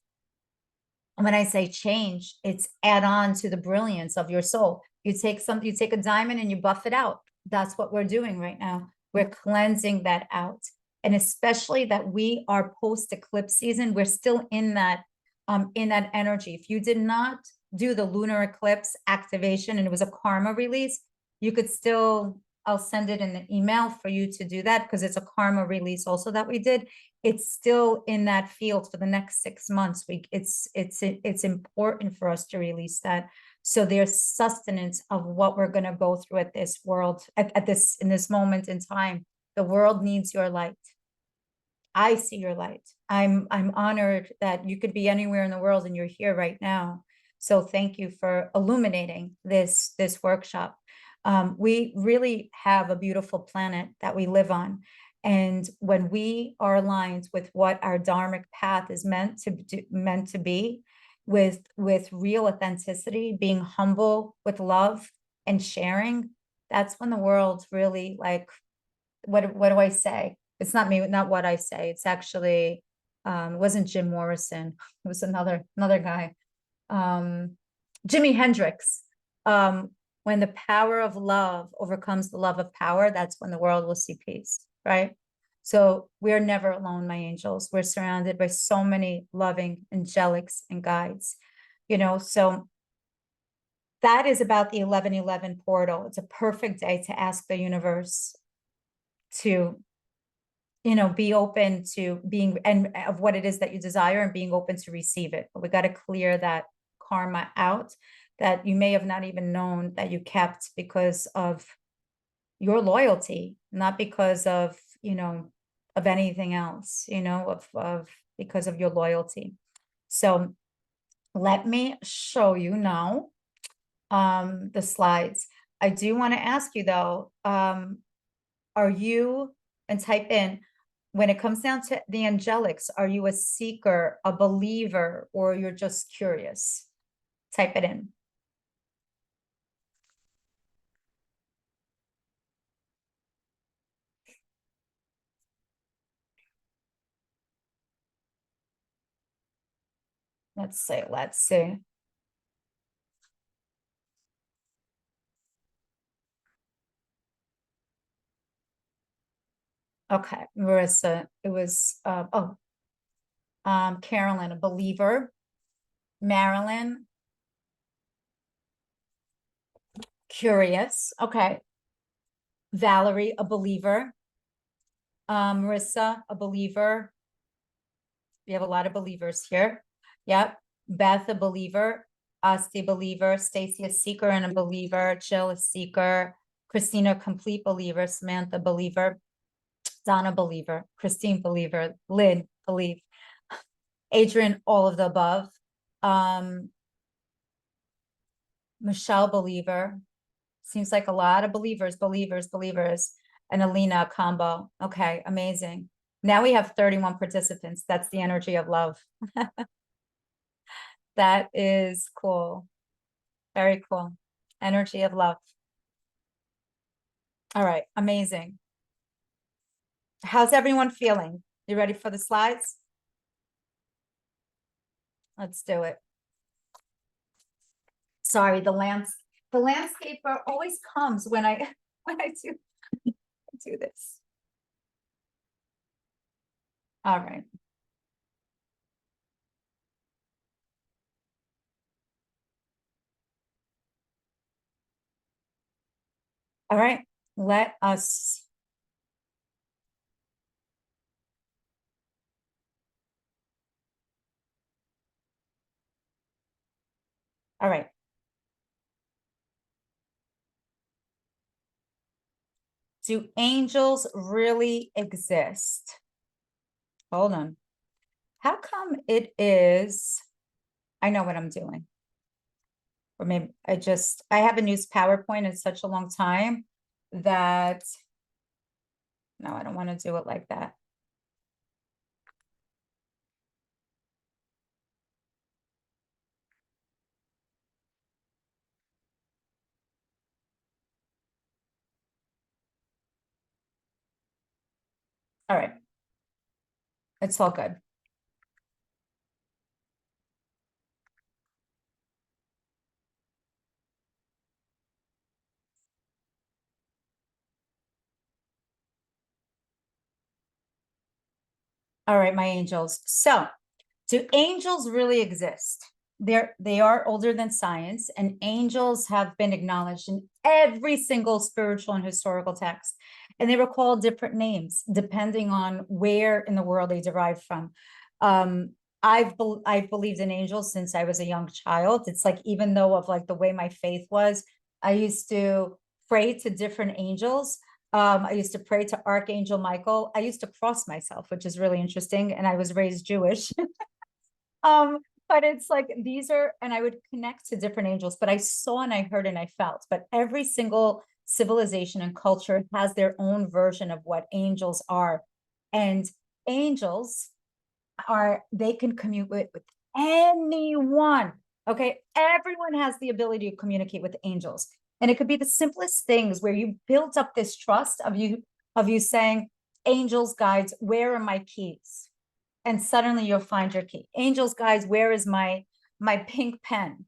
when I say change, it's add on to the brilliance of your soul. You take a diamond and you buff it out. That's what we're doing right now. We're cleansing that out. And especially that we are post eclipse season, we're still in that energy. If you did not do the lunar eclipse activation and it was a karma release, you could still, I'll send it in the email for you to do that, because it's a karma release also that we did. It's still in that field for the next 6 months. It's important for us to release that. So there's sustenance of what we're going to go through at this world, in this moment in time. The world needs your light. I see your light. I'm honored that you could be anywhere in the world and you're here right now. So thank you for illuminating this workshop. We really have a beautiful planet that we live on. And when we are aligned with what our dharmic path is meant to be, with real authenticity, being humble with love and sharing, that's when the world really, like, what do I say? It's not me, not what I say. It's actually, it wasn't Jim Morrison. It was another guy. Jimi Hendrix. When the power of love overcomes the love of power, that's when the world will see peace, right? So we're never alone, my angels. We're surrounded by so many loving angelics and guides, so that is about the 11:11 portal. It's a perfect day to ask the universe to, be open to being, and of what it is that you desire, and being open to receive it. But we got to clear that karma out that you may have not even known that you kept because of your loyalty, not because of, of anything else, because of your loyalty. So let me show you now the slides. I do want to ask you though, are you, and type in, when it comes down to the angelics, are you a seeker, a believer, or you're just curious? Type it in. Let's see, let's see. Okay, Marissa, it was, Carolyn, a believer. Marilyn, curious. Okay. Valerie, a believer. Marissa, a believer. We have a lot of believers here. Yep. Beth, a believer. Asti, believer. Stacy, a seeker and a believer. Jill, a seeker. Christina, complete believer. Samantha, believer. Donna, believer. Christine, believer. Lynn, believe. Adrian, all of the above. Michelle, believer. Seems like a lot of believers. And Alina, combo. Okay, amazing. Now we have 31 participants. That's the energy of love. That is cool. Very cool. Energy of love. All right, amazing. How's everyone feeling? You ready for the slides? Let's do it. Sorry, the landscaper always comes when I do this. All right. All right, let us. All right. Do angels really exist? Hold on. How come it is? I know what I'm doing. Or maybe I haven't used PowerPoint in such a long time that, no, I don't want to do it like that. All right. It's all good. All right, my angels. So, do angels really exist? They are older than science, and angels have been acknowledged in every single spiritual and historical text. And they were called different names depending on where in the world they derived from. I've believed in angels since I was a young child. It's like, even though of like the way my faith was, I used to pray to different angels. I used to pray to Archangel Michael. I used to cross myself, which is really interesting. And I was raised Jewish. But it's like these are, and I would connect to different angels, but I saw and I heard and I felt. But every single civilization and culture has their own version of what angels are. And angels they can communicate with anyone. Okay. Everyone has the ability to communicate with angels. And it could be the simplest things where you build up this trust of you saying, angels, guides, where are my keys? And suddenly you'll find your key. Angels, guides, where is my pink pen?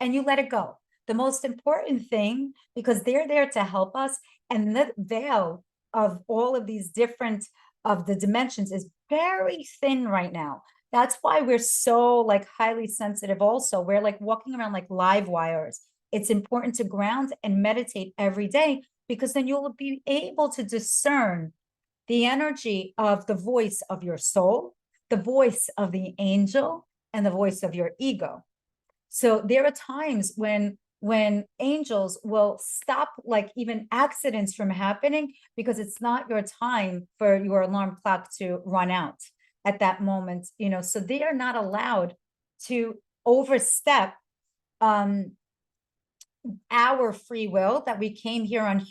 And you let it go. The most important thing, because they're there to help us, and the veil of all of these different of the dimensions is very thin right now. That's why we're so like highly sensitive. Also, we're like walking around like live wires. It's important to ground and meditate every day, because then you'll be able to discern the energy of the voice of your soul, the voice of the angel, and the voice of your ego. So there are times when angels will stop like even accidents from happening, because it's not your time for your alarm clock to run out at that moment, so they are not allowed to overstep our free will that we came here on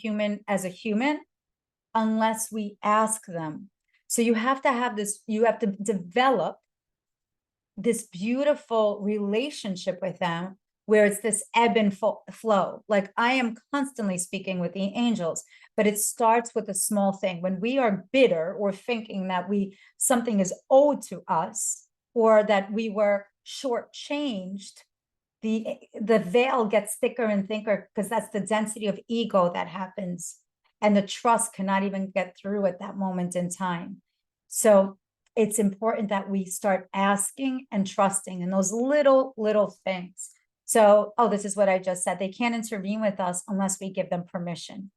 as a human, unless we ask them. So you have to have this, you have to develop this beautiful relationship with them, where it's this ebb and flow. Like I am constantly speaking with the angels, but it starts with a small thing. When we are bitter or thinking that something is owed to us, or that we were shortchanged, the veil gets thicker and thicker because that's the density of ego that happens, and the trust cannot even get through at that moment in time. So it's important that we start asking and trusting in those little things. So, oh, this is what I just said. They can't intervene with us unless we give them permission.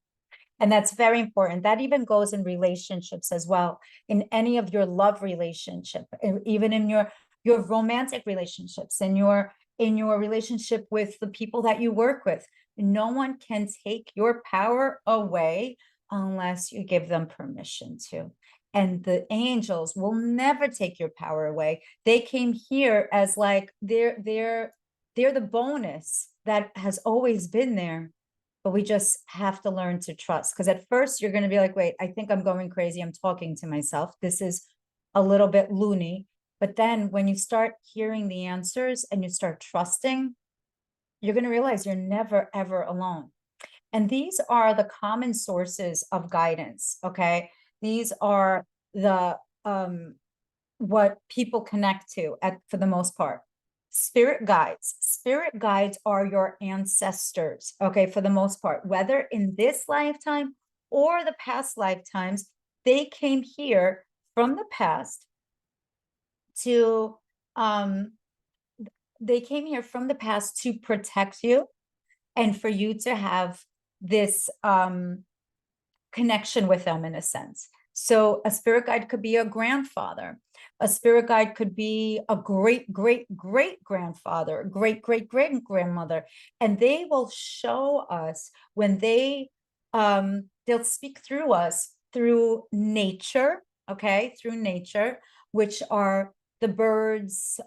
And that's very important. That even goes in relationships as well. In any of your love relationship, even in your romantic relationships, in your relationship with the people that you work with. No one can take your power away unless you give them permission to. And the angels will never take your power away. They came here as like they're the bonus that has always been there. But we just have to learn to trust. Because at first you're going to be like, wait, I think I'm going crazy. I'm talking to myself. This is a little bit loony. But then when you start hearing the answers and you start trusting, you're going to realize you're never, ever alone. And these are the common sources of guidance. Okay. These are the, what people connect to for the most part. Spirit guides are your ancestors, okay, for the most part, whether in this lifetime or the past lifetimes. They came here from the past to protect you and for you to have this connection with them, in a sense. So a spirit guide could be a grandfather. A spirit guide could be a great grandfather, great grandmother, and they will show us when they'll speak through us through nature, okay, through nature, which are the birds,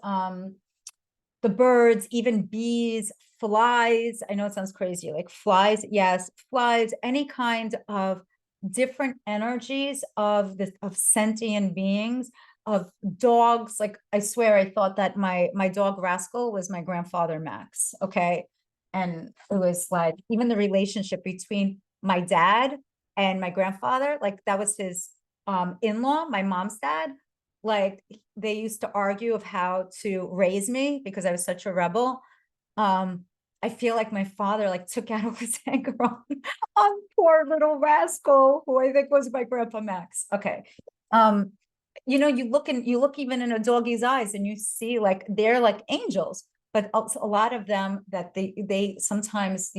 even bees, flies. I know it sounds crazy, like flies, yes, flies, any kind of different energies of sentient beings, of dogs. Like, I swear I thought that my dog Rascal was my grandfather Max, okay? And it was like, even the relationship between my dad and my grandfather, like that was his in-law, my mom's dad. Like, they used to argue of how to raise me because I was such a rebel. I feel like my father like took out all his anger on poor little Rascal, who I think was my grandpa Max. Okay. You look even in a doggy's eyes and you see like they're like angels, but a lot of them that they sometimes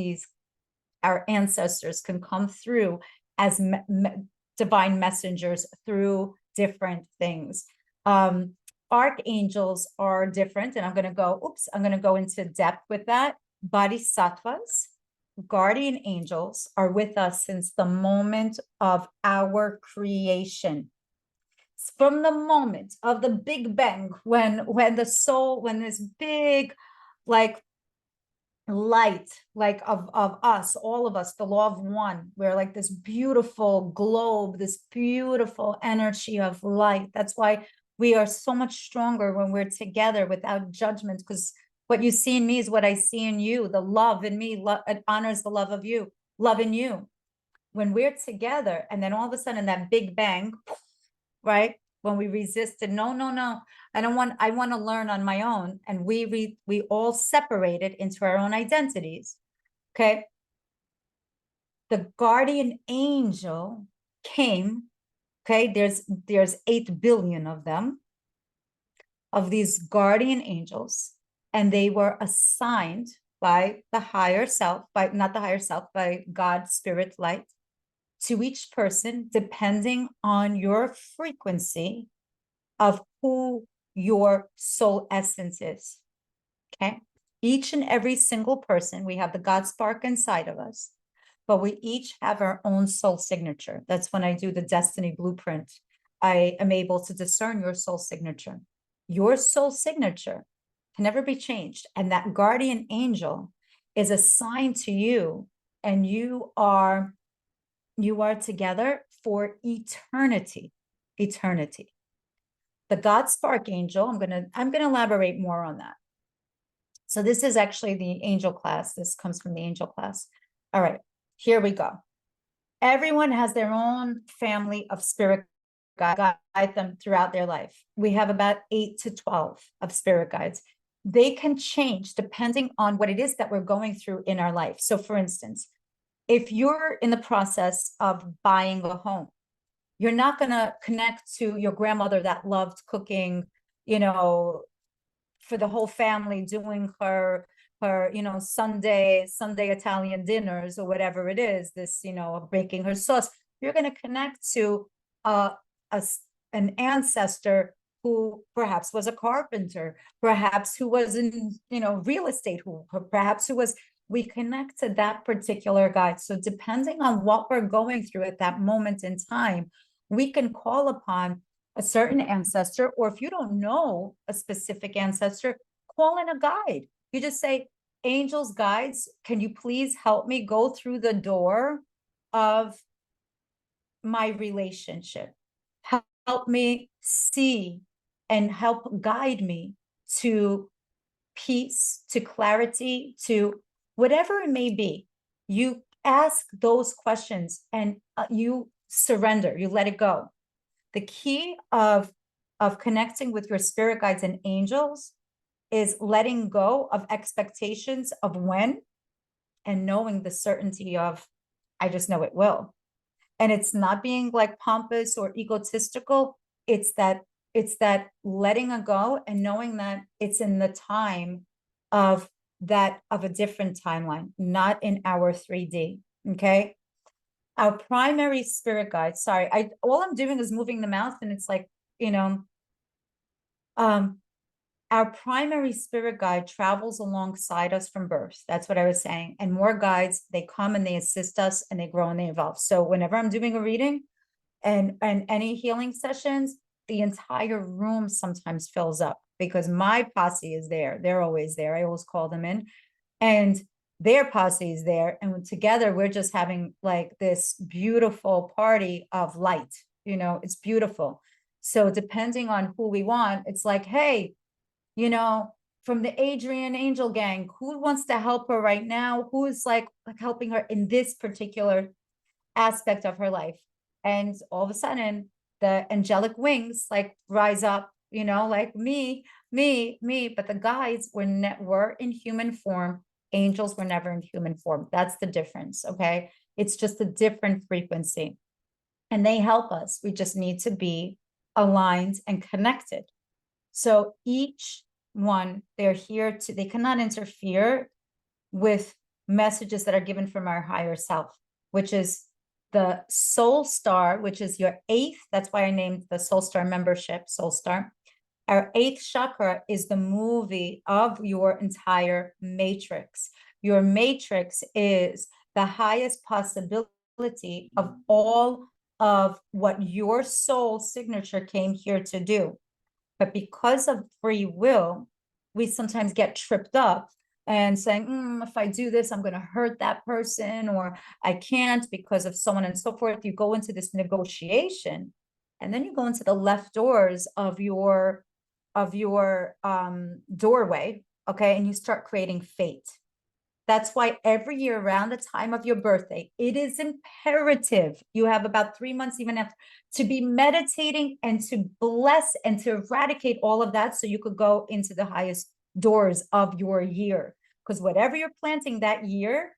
our ancestors can come through as divine messengers through different things. Archangels are different, and I'm going to go into depth with that. Bodhisattvas, guardian angels, are with us since the moment of our creation. From the moment of the Big Bang, when this big, like, light, like of us, all of us, the law of one, we're like this beautiful globe, this beautiful energy of light. That's why we are so much stronger when we're together without judgment, because what you see in me is what I see in you. The love in me it honors the love in you. When we're together, and then all of a sudden that Big Bang, right? When we resisted, no, I want to learn on my own. And we all separated into our own identities. Okay. The guardian angel came. Okay. There's 8 billion of them, of these guardian angels, and they were assigned by the higher self, not the higher self, by God, spirit, light, to each person, depending on your frequency of who your soul essence is. Okay. Each and every single person, we have the God spark inside of us, but we each have our own soul signature. That's when I do the destiny blueprint. I am able to discern your soul signature. Your soul signature can never be changed. And that guardian angel is assigned to you, and you are together for eternity. The God spark angel, I'm gonna elaborate more on that. So this is actually the angel class. This comes from the angel class. All right, here we go. Everyone has their own family of spirit guide them throughout their life. We have about 8 to 12 of spirit guides. they can change depending on what it is that we're going through in our life. So for instance, if you're in the process of buying a home, you're not going to connect to your grandmother that loved cooking, you know, for the whole family, doing her, you know, Sunday Italian dinners or whatever it is, this, you know, baking her sauce. You're going to connect to uh, a, an ancestor who perhaps was a carpenter, perhaps who was in, you know, real estate, who perhaps who was, we connect to that particular guide. So depending on what we're going through at that moment in time, we can call upon a certain ancestor, or if you don't know a specific ancestor, call in a guide. You just say, angels, guides, can you please help me go through the door of my relationship? Help me see and help guide me to peace, to clarity, to whatever it may be. You ask those questions and you surrender, you let it go. The key of connecting with your spirit guides and angels is letting go of expectations of when, and knowing the certainty of, I just know it will. And it's not being like pompous or egotistical. It's that letting it go and knowing that it's in the time of of a different timeline, not in our 3D. Okay. Our primary spirit guide, sorry, all I'm doing is moving the mouse, and it's like, you know, um, our primary spirit guide travels alongside us from birth. That's what I was saying. And more guides, they come and they assist us and they grow and they evolve. So whenever I'm doing a reading and any healing sessions, the entire room sometimes fills up because my posse is there. They're always there. I always call them in. And their posse is there. And together we're just having like this beautiful party of light. You know, it's beautiful. So depending on who we want, it's like, hey, you know, from the Adrian Angel gang, who wants to help her right now? Who's like helping her in this particular aspect of her life? And all of a sudden, the angelic wings like rise up, you know, like me. But the guides were in human form. Angels were never in human form. That's the difference. Okay. It's just a different frequency. And they help us. We just need to be aligned and connected. So each one, they cannot interfere with messages that are given from our higher self, which is the soul star, which is your eighth. That's why I named the soul star membership soul star. Our eighth chakra is the movie of your entire matrix. Your matrix is the highest possibility of all of what your soul signature came here to do. But because of free will, we sometimes get tripped up and saying, if I do this, I'm going to hurt that person, or I can't because of so on and so forth. You go into this negotiation, and then you go into the left doors of your doorway, okay, and you start creating fate. That's why every year around the time of your birthday, it is imperative, you have about 3 months even after, to be meditating and to bless and to eradicate all of that so you could go into the highest doors of your year. Because whatever you're planting that year,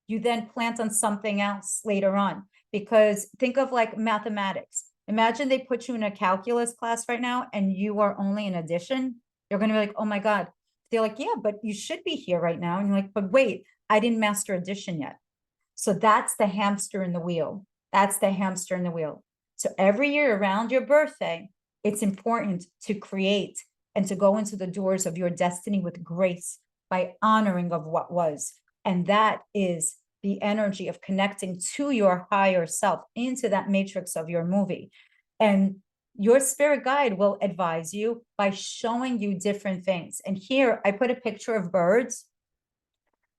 you then plant on something else later on. Because think of like mathematics. Imagine they put you in a calculus class right now and you are only in addition. You're going to be like, oh my God. They're like, yeah, but you should be here right now. And you're like, but wait, I didn't master addition yet. So that's the hamster in the wheel. That's the hamster in the wheel. So every year around your birthday, it's important to create and to go into the doors of your destiny with grace by honoring of what was. And that is the energy of connecting to your higher self, into that matrix of your movie. And your spirit guide will advise you by showing you different things. And here I put a picture of birds.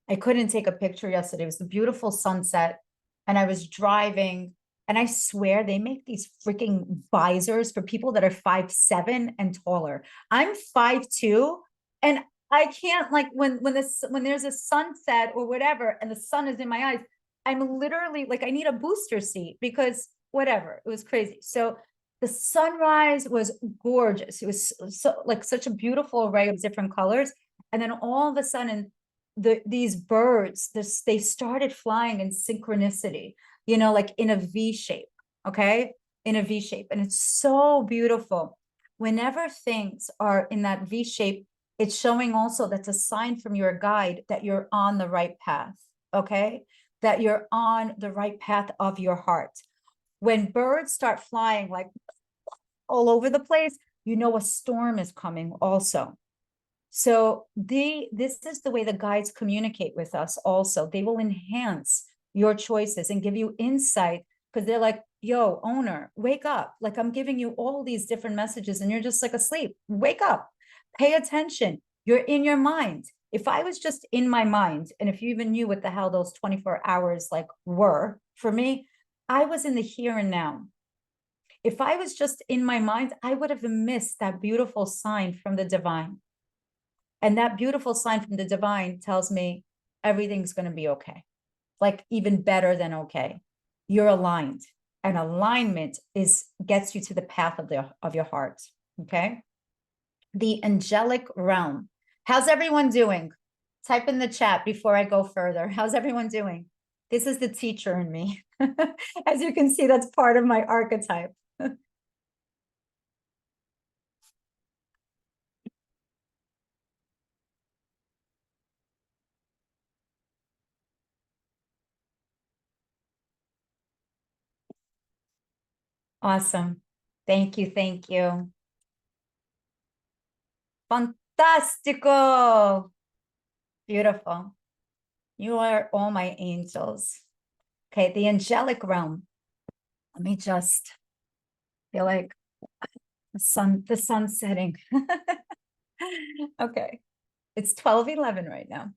I couldn't take a picture yesterday. It was a beautiful sunset. And I was driving, and I swear they make these freaking visors for people that are 5'7" and taller. I'm 5'2", and I can't, like, when there's a sunset or whatever and the sun is in my eyes, I'm literally like, I need a booster seat because whatever, it was crazy. So the sunrise was gorgeous. It was so like such a beautiful array of different colors. And then all of a sudden, these birds, they started flying in synchronicity, like in a V shape, okay? In a V shape. And it's so beautiful. Whenever things are in that V shape, it's showing also that's a sign from your guide that you're on the right path, okay? That you're on the right path of your heart. When birds start flying like all over the place, a storm is coming also. So this is the way the guides communicate with us also. They will enhance your choices and give you insight because they're like, yo, owner, wake up. Like I'm giving you all these different messages and you're just like asleep. Wake up, pay attention. You're in your mind. If I was just in my mind, and if you even knew what the hell those 24 hours like were for me, I was in the here and now. If I was just in my mind, I would have missed that beautiful sign from the divine. And that beautiful sign from the divine tells me everything's going to be okay, like even better than okay. You're aligned, and alignment gets you to the path of your heart. Okay. The angelic realm. How's everyone doing? Type in the chat before I go further. How's everyone doing? This is the teacher in me. As you can see, that's part of my archetype. Awesome. Thank you. Thank you. Fantastico. Beautiful. You are all my angels. Okay, the angelic realm. Let me just feel like the sun setting. Okay. It's 12:11 right now.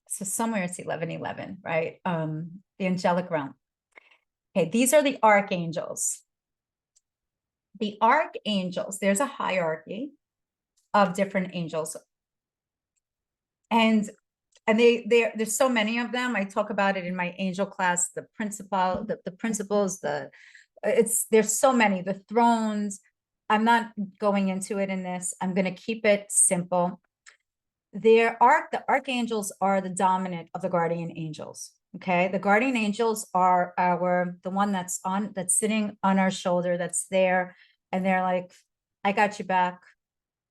So somewhere it's 11:11, right? The angelic realm. Okay, these are the archangels. The archangels, there's a hierarchy of different angels. And there's so many of them. I talk about it in my angel class, the principal, the principles, there's so many, the thrones. I'm not going into it in this. I'm going to keep it simple. The archangels are the dominant of the guardian angels. Okay. The guardian angels are the one that's sitting on our shoulder, that's there. And they're like, I got you back.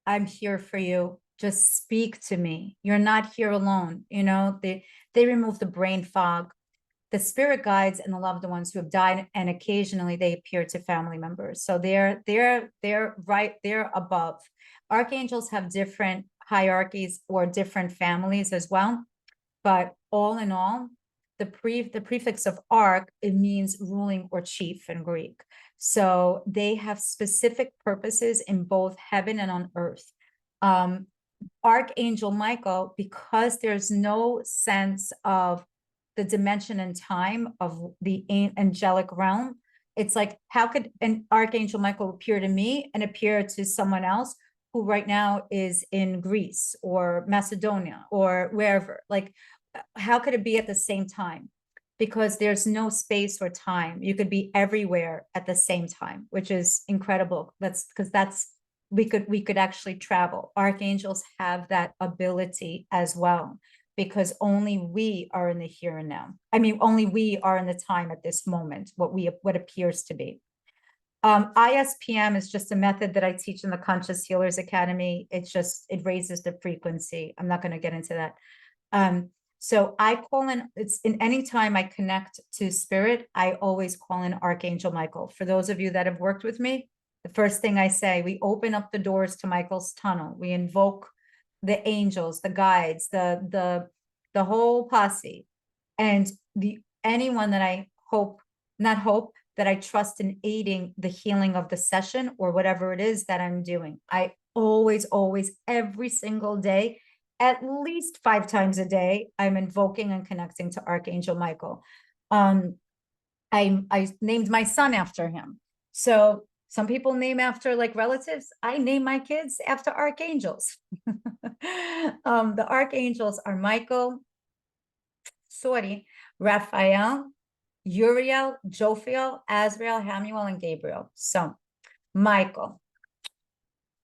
I'm here for you. Just speak to me. You're not here alone. They remove the brain fog. The spirit guides and the loved ones who have died, and occasionally they appear to family members. So they're right there above. Archangels have different hierarchies or different families as well. But all in all, the prefix of arch, it means ruling or chief in Greek. So they have specific purposes in both heaven and on earth. Archangel Michael, because there's no sense of the dimension and time of the angelic realm, it's like, how could an Archangel Michael appear to me and appear to someone else who right now is in Greece or Macedonia or wherever? Like, how could it be at the same time? Because there's no space or time. You could be everywhere at the same time, which is incredible. We could actually travel. Archangels have that ability as well, because only we are in the here and now. I mean, only we are in the time at this moment, what appears to be. ISPM is just a method that I teach in the Conscious Healers Academy. It raises the frequency. I'm not going to get into that. So I call in any time I connect to spirit, I always call in Archangel Michael. For those of you that have worked with me, the first thing I say, we open up the doors to Michael's tunnel. We invoke the angels, the guides, the whole posse, and anyone that I that I trust in aiding the healing of the session or whatever it is that I'm doing. I always, every single day, at least 5 times a day, I'm invoking and connecting to Archangel Michael. I named my son after him. So some people name after like relatives. I name my kids after archangels. The archangels are Michael, Raphael, Uriel, Jophiel, Azrael, Hamuel, and Gabriel. So Michael,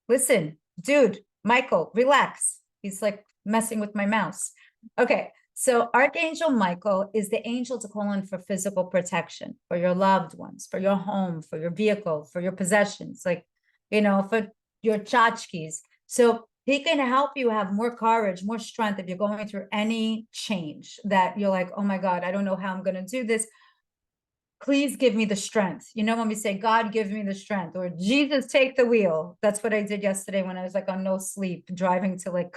listen, dude, Michael, relax. He's like messing with my mouse. Okay. So Archangel Michael is the angel to call in for physical protection, for your loved ones, for your home, for your vehicle, for your possessions, like, for your tchotchkes. So he can help you have more courage, more strength if you're going through any change that you're like, oh my God, I don't know how I'm going to do this. Please give me the strength. When we say, God, give me the strength, or Jesus, take the wheel. That's what I did yesterday when I was like on no sleep, driving to like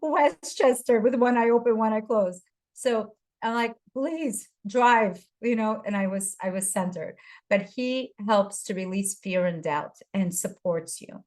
Westchester with one eye open, one eye closed. So I'm like, please drive, and I was centered. But he helps to release fear and doubt and supports you.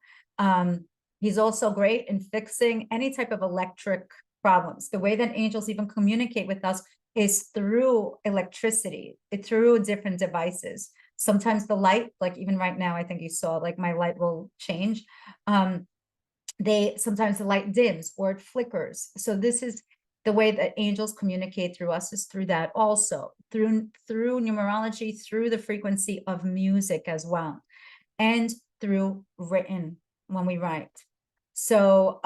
He's also great in fixing any type of electric problems. The way that angels even communicate with us is through electricity, through different devices. Sometimes the light, like even right now, I think you saw, like my light will change. Sometimes the light dims or it flickers. So this is the way that angels communicate through us, is through that also, through numerology, through the frequency of music as well, and through written when we write. So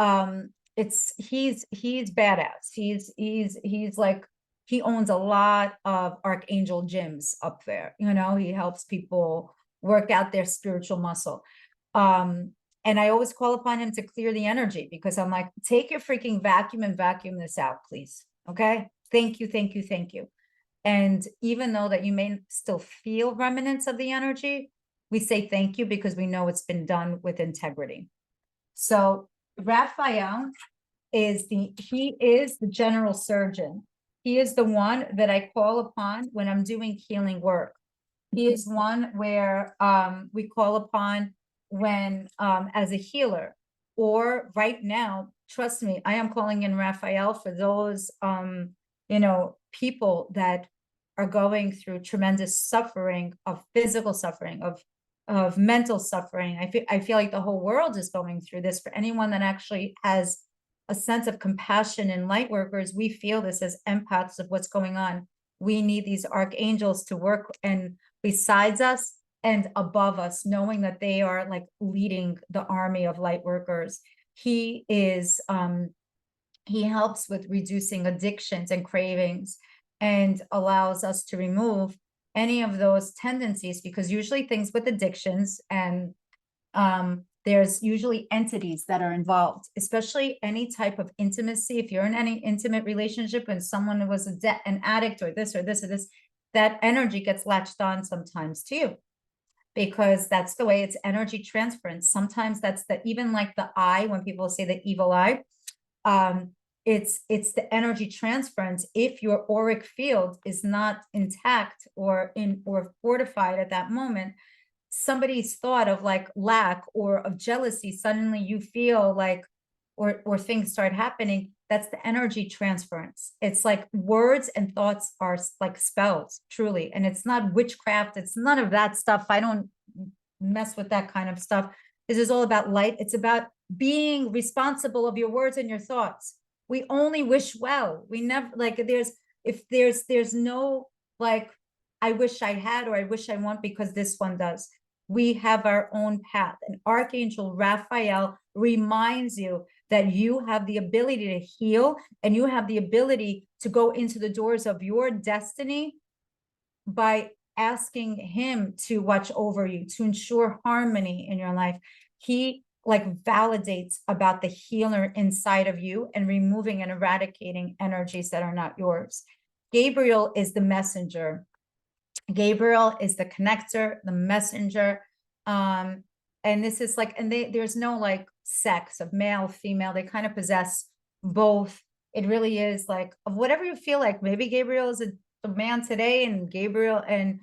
he's badass. He's like, he owns a lot of archangel gyms up there. He helps people work out their spiritual muscle. And I always call upon him to clear the energy, because I'm like, take your freaking vacuum and vacuum this out, please. Okay. Thank you, thank you, thank you. And even though that you may still feel remnants of the energy, we say thank you because we know it's been done with integrity. So Raphael is the general surgeon. He is the one that I call upon when I'm doing healing work. He is one where we call upon when as a healer, or right now, trust me, I am calling in Raphael for those people that are going through tremendous suffering, of physical suffering, of mental suffering. I feel like the whole world is going through this. For anyone that actually has a sense of compassion in light workers, we feel this as empaths of what's going on. We need these archangels to work and besides us and above us, knowing that they are like leading the army of light workers. He helps with reducing addictions and cravings, and allows us to remove any of those tendencies, because usually things with addictions and there's usually entities that are involved, especially any type of intimacy. If you're in any intimate relationship and someone was an addict or this or this or this, that energy gets latched on sometimes to you, because that's the way it's energy transference. Sometimes that's even like the eye, when people say the evil eye, it's the energy transference. If your auric field is not intact or fortified at that moment, somebody's thought of like lack or of jealousy, suddenly you feel like, or things start happening. That's the energy transference. It's like words and thoughts are like spells, truly. And it's not witchcraft. It's none of that stuff. I don't mess with that kind of stuff. This is all about light. It's about being responsible of your words and your thoughts. We only wish well. We never, like, there's no like, I wish I had, or I wish I want because this one does. We have our own path. And Archangel Raphael reminds you that you have the ability to heal, and you have the ability to go into the doors of your destiny by asking him to watch over you, to ensure harmony in your life. He like validates about the healer inside of you and removing and eradicating energies that are not yours. Gabriel is the messenger. Gabriel is the connector, the messenger. And this is like, and there's no like sex of male, female. They kind of possess both. It really is like of whatever you feel like. Maybe Gabriel is a man today, and Gabriel and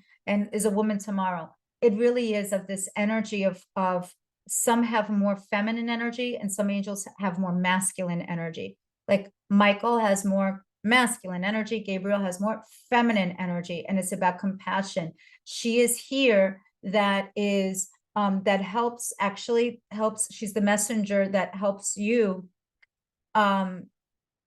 is a woman tomorrow. It really is of this energy of some have more feminine energy and some angels have more masculine energy. Like Michael has more masculine energy, Gabriel has more feminine energy, and it's about compassion. She is here that is that helps, she's the messenger that helps you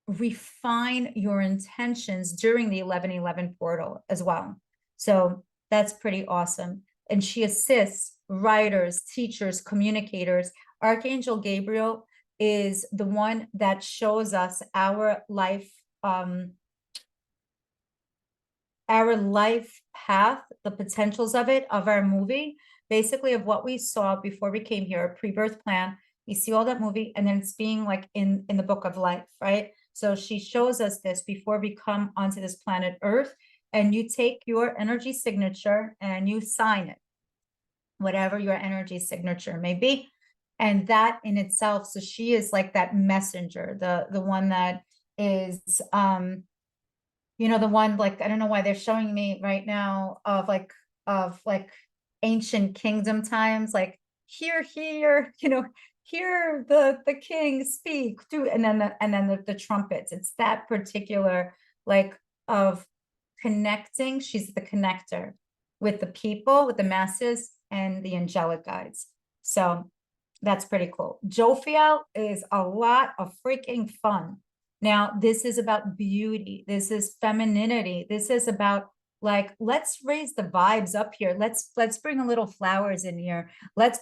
refine your intentions during the 1111 portal as well. So that's pretty awesome. And she assists writers, teachers, communicators. Archangel Gabriel is the one that shows us our life path, the potentials of it, of our movie, basically of what we saw before we came here, a pre-birth plan. You see all that movie, and then it's being like in the book of life, right? So she shows us this before we come onto this planet Earth, and you take your energy signature and you sign it, whatever your energy signature may be. And that in itself, so she is like that messenger, the one that is the one, like, I don't know why they're showing me right now of like ancient kingdom times, like hear, hear the king speak through, and then the trumpets. It's that particular like of connecting. She's the connector with the people, with the masses, and the angelic guides. So that's pretty cool. Jophiel is a lot of freaking fun. Now, this is about beauty. This is femininity. This is about like, let's raise the vibes up here. Let's bring a little flowers in here. Let's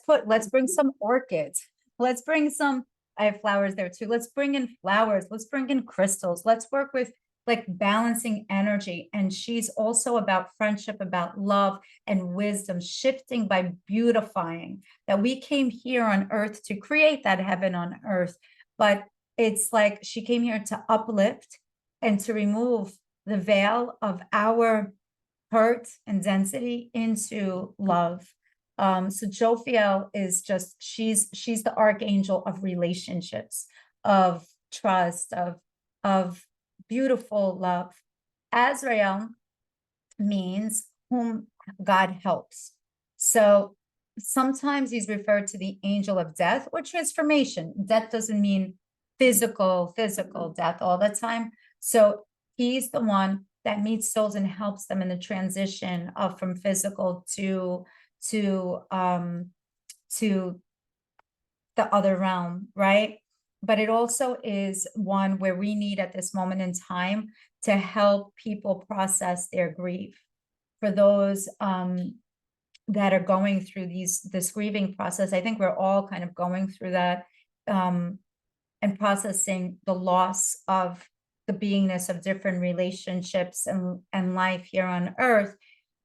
bring some orchids. Let's bring some, I have flowers there too. Let's bring in flowers. Let's bring in crystals. Let's work with like balancing energy. And she's also about friendship, about love and wisdom, shifting by beautifying, that we came here on earth to create that heaven on earth. But it's like she came here to uplift and to remove the veil of our hurt and density into love. So Jophiel is just, she's the archangel of relationships, of trust, of beautiful love. Azrael means whom God helps. So sometimes he's referred to the angel of death or transformation. Death doesn't mean physical death all the time. So he's the one that meets souls and helps them in the transition of from physical to the other realm, right? But it also is one where we need at this moment in time to help people process their grief. For those that are going through this grieving process, I think we're all kind of going through that and processing the loss of the beingness of different relationships and life here on earth.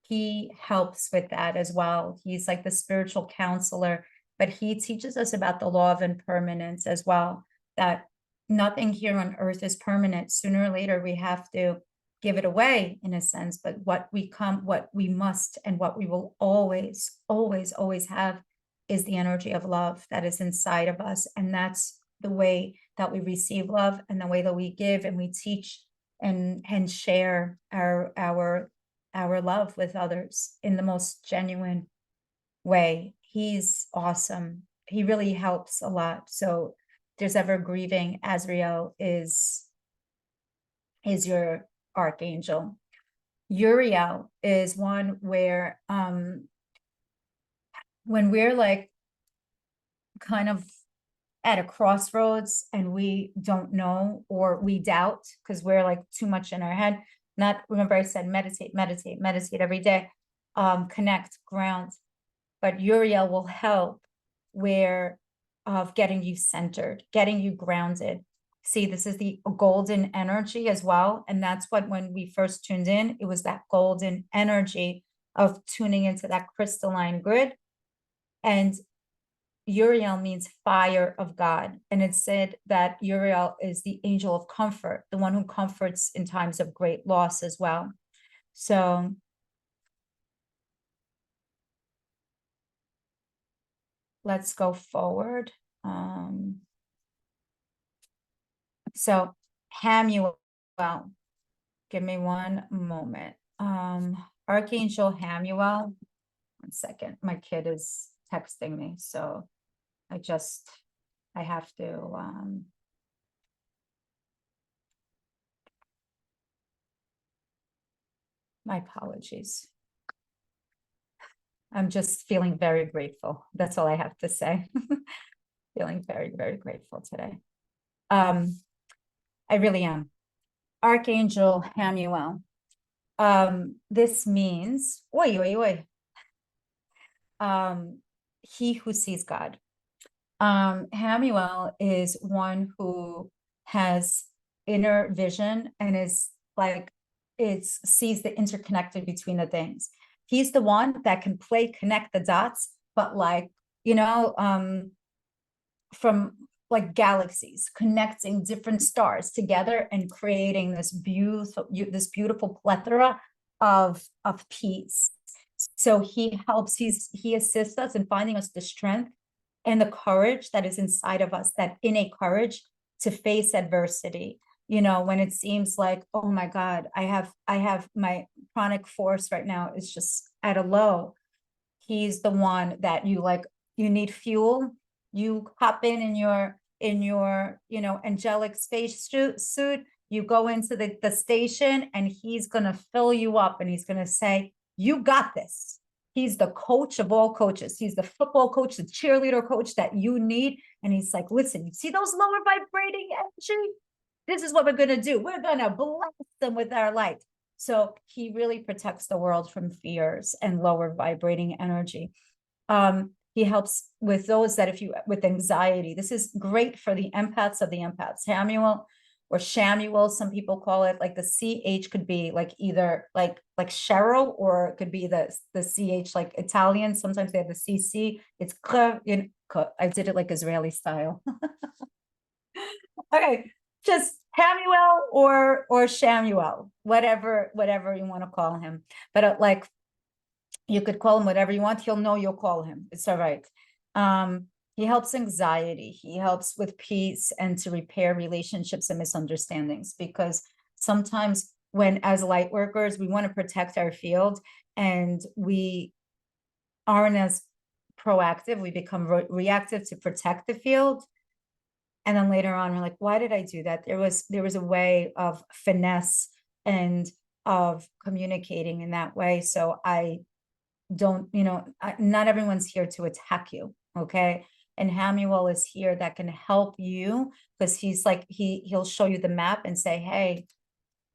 He helps with that as well. He's like the spiritual counselor, but he teaches us about the law of impermanence as well, that nothing here on earth is permanent. Sooner or later, we have to give it away in a sense, but what we must, and what we will always, always, always have is the energy of love that is inside of us. And that's the way that we receive love, and the way that we give and we teach and share our love with others in the most genuine way. He's awesome. He really helps a lot. So if there's ever grieving, Azrael is your archangel. Uriel is one where when we're like kind of at a crossroads and we don't know, or we doubt because we're like too much in our head. Not, remember I said meditate every day, connect, ground. But Uriel will help where of getting you centered, getting you grounded. See, this is the golden energy as well. And that's what, when we first tuned in, it was that golden energy of tuning into that crystalline grid. And Uriel means fire of God. And it said that Uriel is the angel of comfort, the one who comforts in times of great loss as well. So let's go forward. So Hamuel, give me one moment. Archangel Hamuel, one second, my kid is texting me, so I have to, my apologies. I'm just feeling very grateful. That's all I have to say. Feeling very, very grateful today. I really am. Archangel Hamuel. This means, he who sees God. Hamuel is one who has inner vision and is like, sees the interconnected between the things. He's the one that can connect the dots, but like, you know, from like galaxies, connecting different stars together and creating this beautiful plethora of peace. So he helps, he assists us in finding us the strength and the courage that is inside of us, that innate courage to face adversity. You know, when it seems like, oh my God, I have my chronic force right now is just at a low. He's the one that you like, you need fuel, you hop in your, you know, angelic space suit, you go into the station and he's going to fill you up and he's going to say, you got this. He's the coach of all coaches. He's the football coach, the cheerleader coach that you need. And he's like, listen, you see those lower vibrating energy? This is what we're going to do. We're going to bless them with our light. So he really protects the world from fears and lower vibrating energy. He helps with those that with anxiety. This is great for the empaths of the empaths. Samuel or Shamuel, some people call it, like the CH could be like either like Cheryl, or it could be the CH like Italian. Sometimes they have the CC. It's I did it like Israeli style. Okay, just Samuel or Shamuel, whatever you want to call him. But like, you could call him whatever you want. He'll know you'll call him. It's all right. He helps anxiety. He helps with peace and to repair relationships and misunderstandings, because sometimes when as light workers, we want to protect our field and we aren't as proactive. We become reactive to protect the field. And then later on, we're like, why did I do that? There was a way of finesse and of communicating in that way. So I don't, you know, not everyone's here to attack you. Okay. And Hamuel is here that can help you, because he's like, he'll show you the map and say, hey,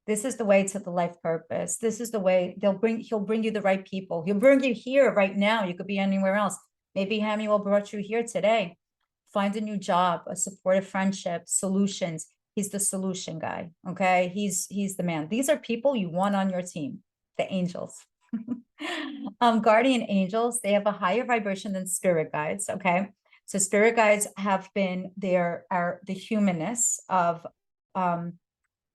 this is the way to the life purpose. This is the way he'll bring you the right people. He'll bring you here right now. You could be anywhere else. Maybe Hamuel brought you here today. Find a new job, a supportive friendship, solutions. He's the solution guy. Okay. He's the man. These are people you want on your team, the angels. Guardian angels, they have a higher vibration than spirit guides. Okay. So spirit guides have been the humanness of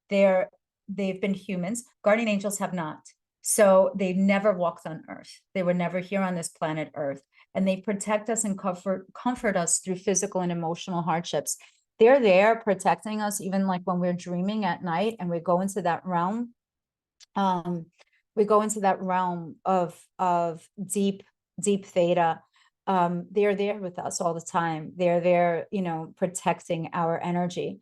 they've been humans. Guardian angels have not. So they've never walked on earth. They were never here on this planet earth. And they protect us and comfort us through physical and emotional hardships. They're there protecting us, even like when we're dreaming at night and we go into that realm. We go into that realm of deep theta. They're there with us all the time. They're there, you know, protecting our energy.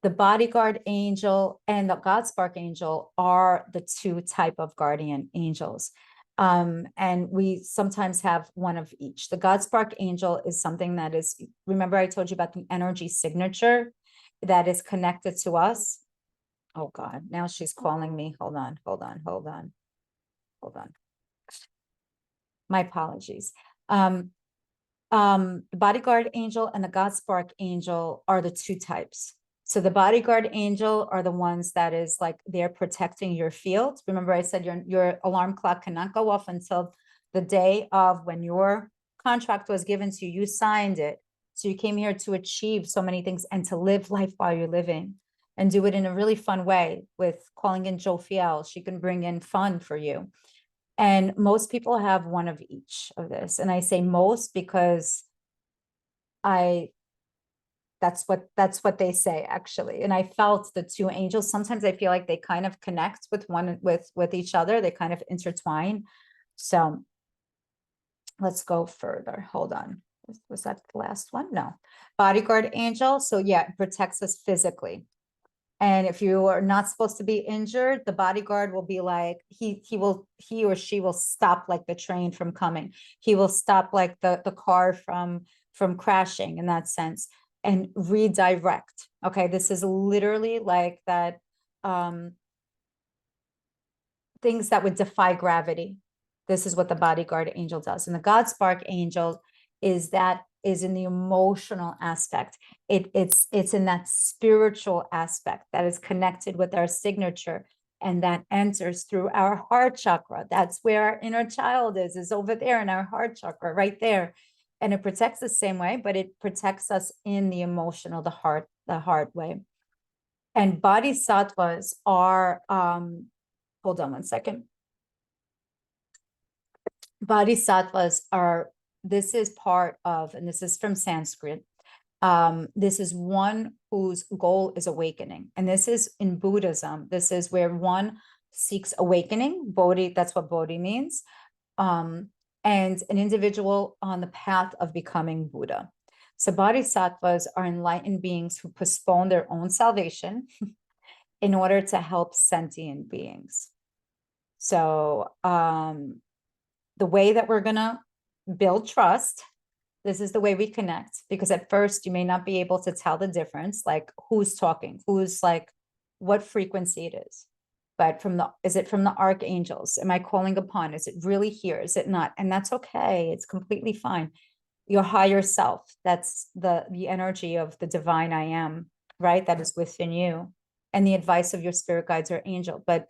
The bodyguard angel and the God spark angel are the two type of guardian angels. And we sometimes have one of each. The God spark angel is something that is, remember I told you about the energy signature that is connected to us. Oh God, now she's calling me. Hold on. My apologies. The bodyguard angel and the God spark angel are the two types. So the bodyguard angel are the ones that is like they're protecting your field. Remember I said your alarm clock cannot go off until the day of when your contract was given to you, you signed it. So you came here to achieve so many things and to live life while you're living, and do it in a really fun way with calling in Jophiel. She can bring in fun for you. And most people have one of each of this. And I say most because that's what they say actually. And I felt the two angels, sometimes I feel like they kind of connect with each other. They kind of intertwine. So let's go further. Hold on. Was that the last one? No. Bodyguard angel. So yeah, it protects us physically. And if you are not supposed to be injured, the bodyguard will be like, he or she will stop like the train from coming. He will stop like the car from crashing in that sense and redirect. Okay. This is literally like that, things that would defy gravity. This is what the bodyguard angel does. And the God spark angel is that is in the emotional aspect. It's in that spiritual aspect that is connected with our signature, and that enters through our heart chakra. That's where our inner child is over there in our heart chakra, right there. And it protects the same way, but it protects us in the emotional, the heart way. And bodhisattvas are, hold on one second. Bodhisattvas are, this is part of, and this is from Sanskrit, this is one whose goal is awakening. And this is in Buddhism, this is where one seeks awakening. Bodhi, that's what Bodhi means. And an individual on the path of becoming Buddha. So bodhisattvas are enlightened beings who postpone their own salvation in order to help sentient beings. So the way that we're gonna build trust, this is the way we connect, because at first you may not be able to tell the difference, like who's talking, who's like, what frequency it is. But is it from the archangels? Am I calling upon? Is it really here? Is it not? And that's okay. It's completely fine. Your higher self, that's the energy of the divine I am, right? That is within you, and the advice of your spirit guides or angel. But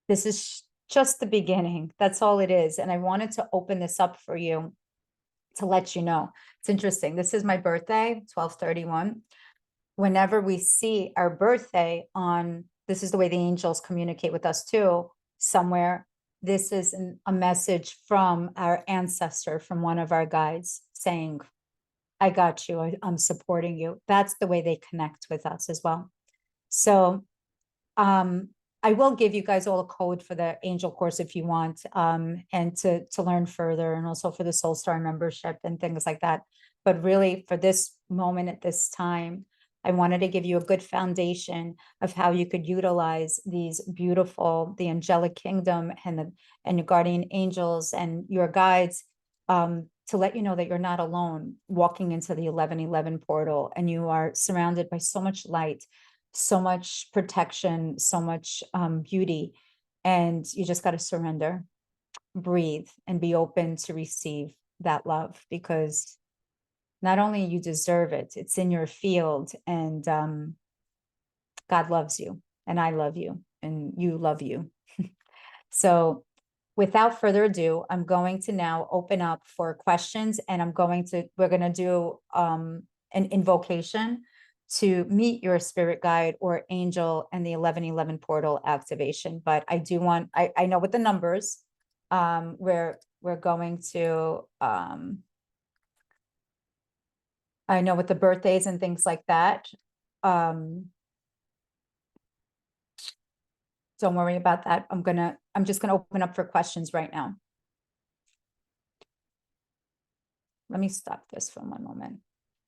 this is just the beginning. That's all it is. And I wanted to open this up for you to let you know. It's interesting. This is my birthday, 12/31. Whenever we see our birthday on, this is the way the angels communicate with us too, somewhere. This is a message from our ancestor, from one of our guides saying, I got you, I'm supporting you. That's the way they connect with us as well. So I will give you guys all a code for the angel course if you want, and to learn further, and also for the Soul Star membership and things like that. But really, for this moment at this time, I wanted to give you a good foundation of how you could utilize these beautiful, the angelic kingdom and your guardian angels and your guides, to let you know that you're not alone walking into the 1111 portal, and you are surrounded by so much light, so much protection, so much beauty, and you just got to surrender, breathe, and be open to receive that love, because not only you deserve it, it's in your field, and God loves you, and I love you, and you love you. So without further ado, I'm going to now open up for questions, and we're going to do an invocation to meet your spirit guide or angel and the 1111 portal activation. But I do want, I know with the numbers, we're going to, I know with the birthdays and things like that. Don't worry about that. I'm just gonna open up for questions right now. Let me stop this for one moment.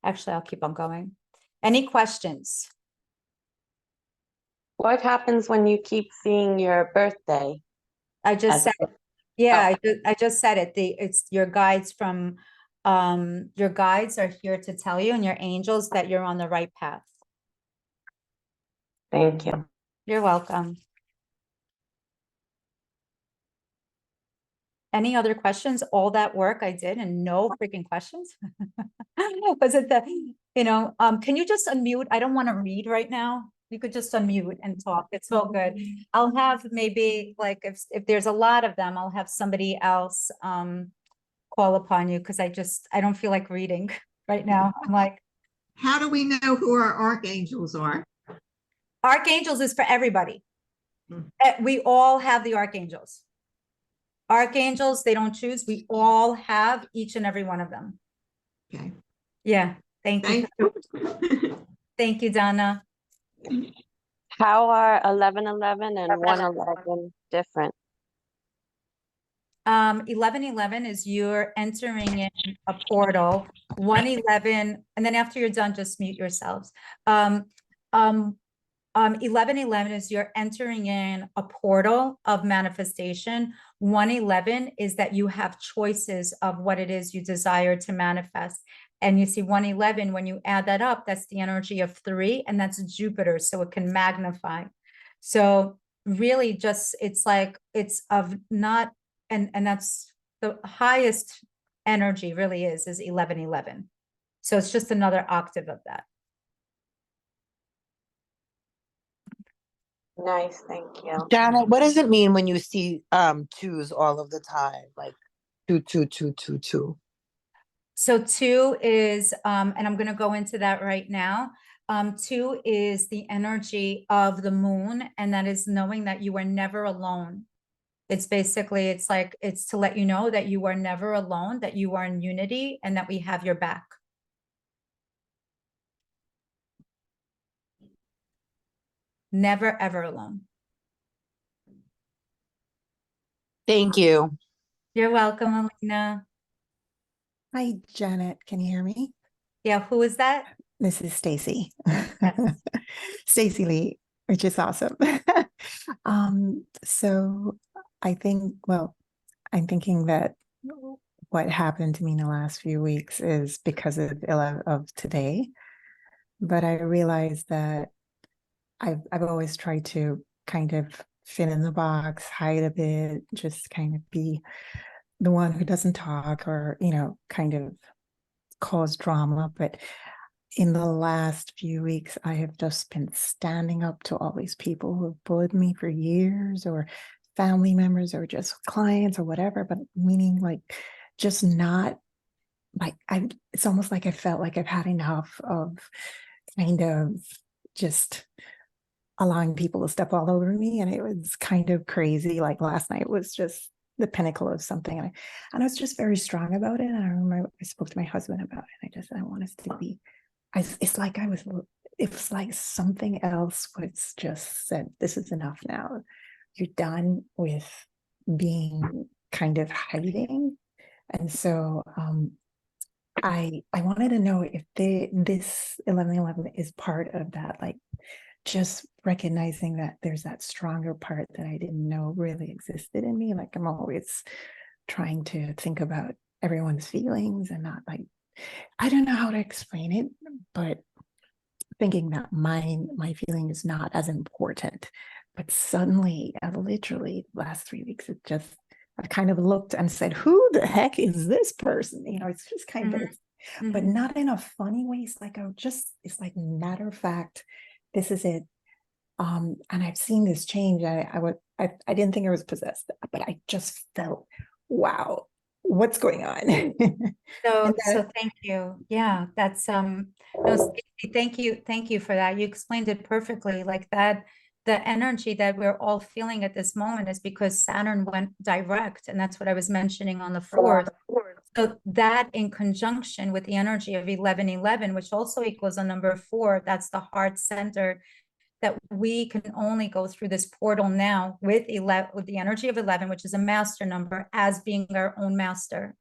Actually, I'll keep on going. Any questions? What happens when you keep seeing your birthday? I just said, yeah, I just said it. It's your guides from, your guides are here to tell you, and your angels, that you're on the right path. Thank you. You're welcome. Any other questions? All that work I did and no freaking questions? Was it can you just unmute? I don't want to read right now. You could just unmute and talk. It's all good. I'll have maybe, like, if there's a lot of them, I'll have somebody else call upon you, because I don't feel like reading right now. I'm like, how do we know who our archangels are? Archangels is for everybody. We all have the archangels. Archangels, they don't choose. We all have each and every one of them. Okay. Yeah. Thank you. Thank you, Donna. How are 1111 and 111 different? 1111 is you're entering in a portal. 111, and then after you're done, just mute yourselves. 1111 is you're entering in a portal of manifestation. 111 is that you have choices of what it is you desire to manifest. And you see 111, when you add that up, that's the energy of 3, and that's Jupiter, so it can magnify. So really just, it's like, it's of not, and that's the highest energy really is 1111. So it's just another octave of that. Nice, thank you. Janet, what does it mean when you see twos all of the time? Like two, two, two, two, two. So two is, and I'm going to go into that right now. Two is the energy of the moon, and that is knowing that you are never alone. It's basically, it's like, it's to let you know that you are never alone, that you are in unity, and that we have your back. Never, ever alone. Thank you. You're welcome, Alina. Hi, Janet. Can you hear me? Yeah, who is that? This is Stacy. Stacy Lee, which is awesome. So I think, well, I'm thinking that what happened to me in the last few weeks is because of today. But I realized that I've always tried to kind of fit in the box, hide a bit, just kind of be the one who doesn't talk or, kind of cause drama. But in the last few weeks, I have just been standing up to all these people who have bullied me for years, or family members, or just clients, or whatever, but meaning like just not like it's almost like I felt like I've had enough of kind of just allowing people to step all over me. And it was kind of crazy. Like last night was just the pinnacle of something. And I was just very strong about it. And I remember I spoke to my husband about it. And I just said, I want us to be, it's like it was like something else was just said, this is enough now. You're done with being kind of hiding. And so I wanted to know if this 1111 is part of that, like just recognizing that there's that stronger part that I didn't know really existed in me. Like I'm always trying to think about everyone's feelings and not like, I don't know how to explain it, but thinking that my feeling is not as important. But suddenly, literally last 3 weeks, I kind of looked and said, who the heck is this person? It's just kind of, but not in a funny way. It's like, it's like matter of fact, this is it. And I've seen this change. I didn't think I was possessed, but I just felt, wow, what's going on? So thank you. Yeah, that's no, Stacy, thank you for that. You explained it perfectly. Like that, the energy that we're all feeling at this moment is because Saturn went direct, and that's what I was mentioning on the 4th. So that in conjunction with the energy of 1111, which also equals a number 4, that's the heart center, that we can only go through this portal now with the energy of 11, which is a master number, as being our own master.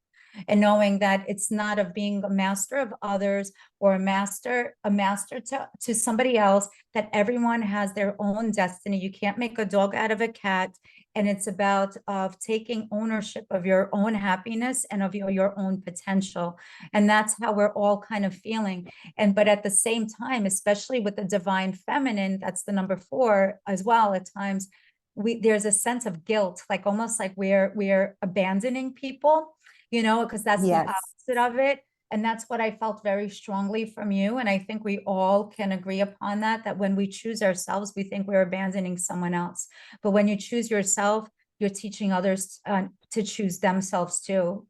And knowing that it's not of being a master of others or a master to somebody else, that everyone has their own destiny. You can't make a dog out of a cat. And it's about of taking ownership of your own happiness and of your own potential. And that's how we're all kind of feeling. But at the same time, especially with the divine feminine, that's the number 4 as well, at times, there's a sense of guilt, like almost like we're abandoning people, because that's the opposite of it. And that's what I felt very strongly from you. And I think we all can agree upon that when we choose ourselves, we think we're abandoning someone else. But when you choose yourself, you're teaching others to choose themselves too.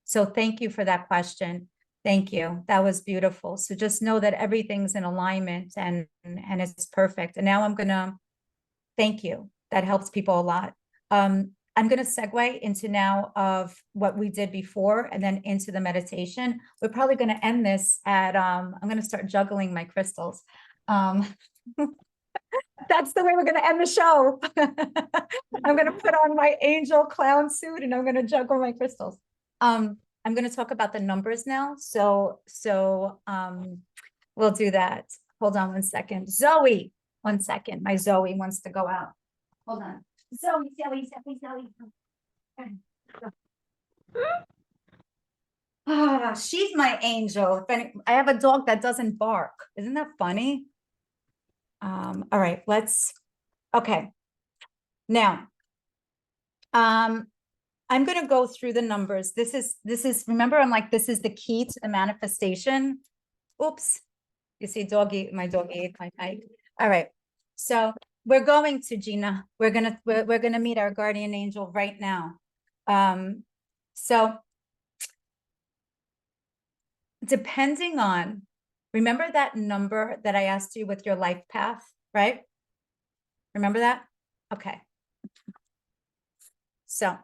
So thank you for that question. Thank you. That was beautiful. So just know that everything's in alignment and it's perfect. And now I'm going to thank you. That helps people a lot. I'm going to segue into now of what we did before and then into the meditation. We're probably going to end this at, I'm going to start juggling my crystals. That's the way we're going to end the show. I'm going to put on my angel clown suit and I'm going to juggle my crystals. I'm going to talk about the numbers now. So we'll do that. Hold on 1 second. Zoe, 1 second. My Zoe wants to go out. Hold on. Zoe. She's my angel. I have a dog that doesn't bark. Isn't that funny? All right, okay. Now, I'm going to go through the numbers. This is, remember, I'm like, this is the key to the manifestation. Oops. You see doggy, my doggy ate my mic. All right. So we're going to Gina. We're going to meet our guardian angel right now. So depending on, remember that number that I asked you with your life path, right? Remember that? Okay. So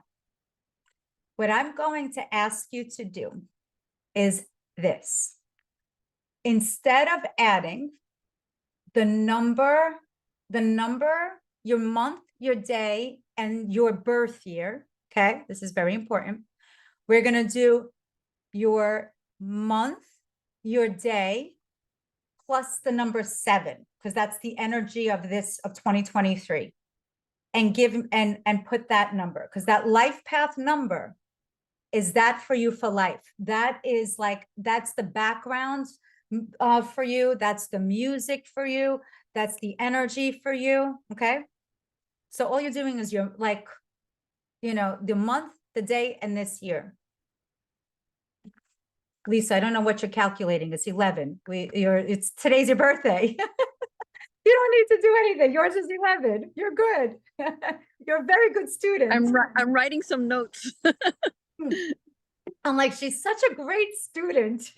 what I'm going to ask you to do is this. Instead of adding the number, your month, your day, and your birth year, okay? This is very important. We're going to do your month, your day, plus the number 7, because that's the energy of this, of 2023. And give, and put that number, because that life path number is that for you for life. That is like, that's the background for you. That's the music for you. That's the energy for you. Okay. So all you're doing is you're like, you know, the month, the day, and this year. Lisa, I don't know what you're calculating. It's 11. It's today's your birthday. You don't need to do anything. Yours is 11. You're good. You're a very good student. I'm writing some notes. I'm like, she's such a great student.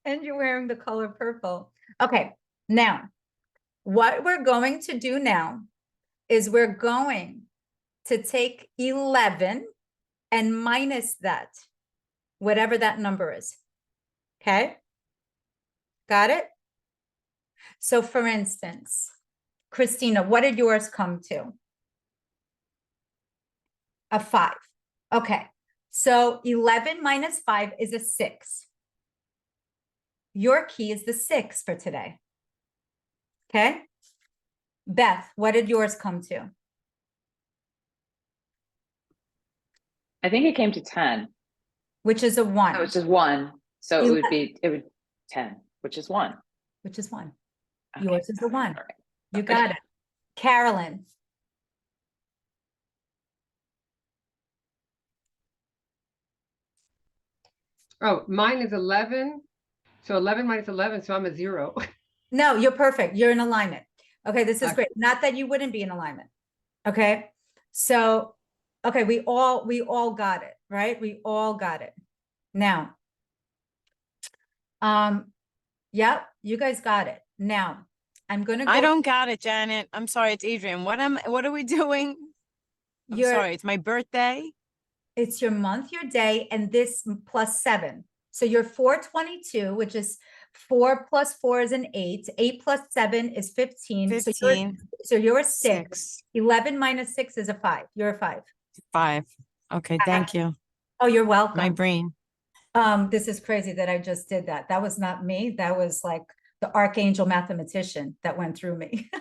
And you're wearing the color purple. Okay, now, what we're going to do now is we're going to take 11 and minus that, whatever that number is. Okay? Got it? So for instance, Christina, what did yours come to? A 5. Okay. So 11 minus 5 is a 6. Your key is the 6 for today. Okay. Beth, what did yours come to? I think it came to 10. Which is a 1. Which is 1. So it would 10, which is 1. Which is 1. Okay. Yours is a 1. All right. You got it. Carolyn. Oh, mine is 11. So 11 minus 11, so I'm a 0. No, you're perfect. You're in alignment. Okay, this is great. Not that you wouldn't be in alignment. Okay. So, okay, we all got it, right? We all got it. Now, yeah, you guys got it. Now, I'm gonna go. I don't got it, Janet. I'm sorry, it's Adrian. What are we doing? I'm sorry, it's my birthday. It's your month, your day, and this plus 7. So you're 422, which is 4 plus 4 is an 8. 8 plus 7 is 15. 15. So you're a 6. 11 minus 6 is a 5. You're a 5. 5. Okay, thank you. Oh, you're welcome. My brain. This is crazy that I just did that. That was not me. That was like the archangel mathematician that went through me.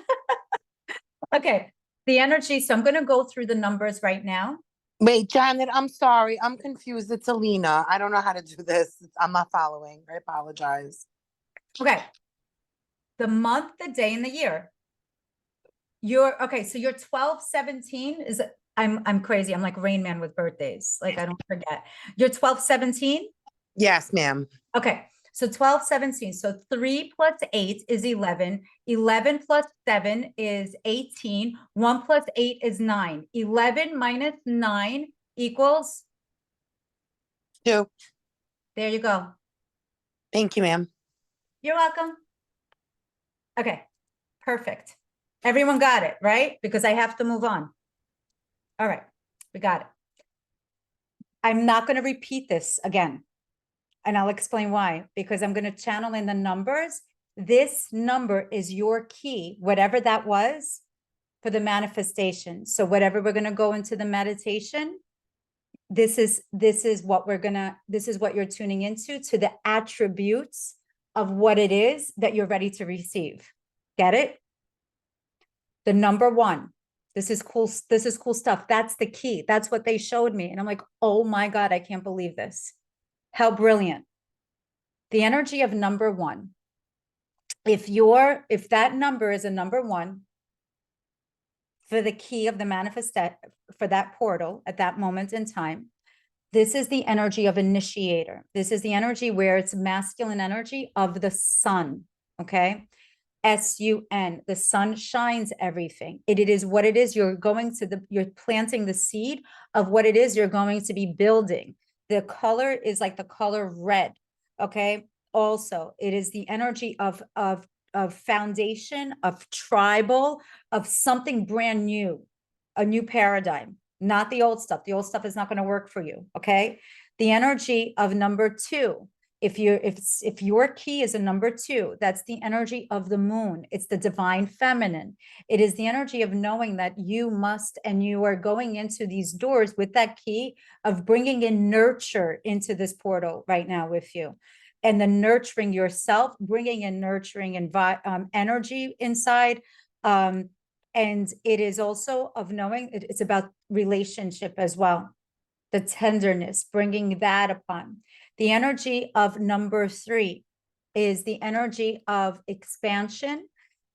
Okay, the energy. So I'm going to go through the numbers right now. Wait, Janet, I'm sorry. I'm confused. It's Alina. I don't know how to do this. I'm not following. I apologize. Okay. The month, the day, and the year. You're okay. So you're 12/17 is I'm crazy. I'm like Rain Man with birthdays. Like I don't forget. You're 12/17? Yes, ma'am. Okay. So 12/17. So 3 plus 8 is 11. 11 plus 7 is 18. 1 plus 8 is 9. 11 minus 9 equals 2. There you go. Thank you, ma'am. You're welcome. Okay. Perfect. Everyone got it, right? Because I have to move on. All right. We got it. I'm not going to repeat this again. And I'll explain why, because I'm going to channel in the numbers. This number is your key, whatever that was, for the manifestation. So whatever we're going to go into the meditation, this is what you're tuning into, to the attributes of what it is that you're ready to receive. Get it? The number 1. This is cool. This is cool stuff. That's the key. That's what they showed me. And I'm like, oh my God, I can't believe this. How brilliant. The energy of number 1. If that number is a number 1, for the key of the manifest for that portal at that moment in time. This is the energy of initiator. This is the energy where it's masculine energy of the sun. Okay. sun, the sun shines everything. It is what it is. You're planting the seed of what it is you're going to be building. The color is like the color red. Okay. Also, it is the energy of foundation, of tribal, of something brand new, a new paradigm, not the old stuff. The old stuff is not going to work for you. Okay. The energy of number 2. If your key is a number 2, that's the energy of the moon. It's the divine feminine. It is the energy of knowing that you must, and you are going into these doors with that key of bringing in nurture into this portal right now with you. And the nurturing yourself, bringing in nurturing and energy inside. And it is also of knowing it's about relationship as well. The tenderness, bringing that upon. The energy of number 3 is the energy of expansion.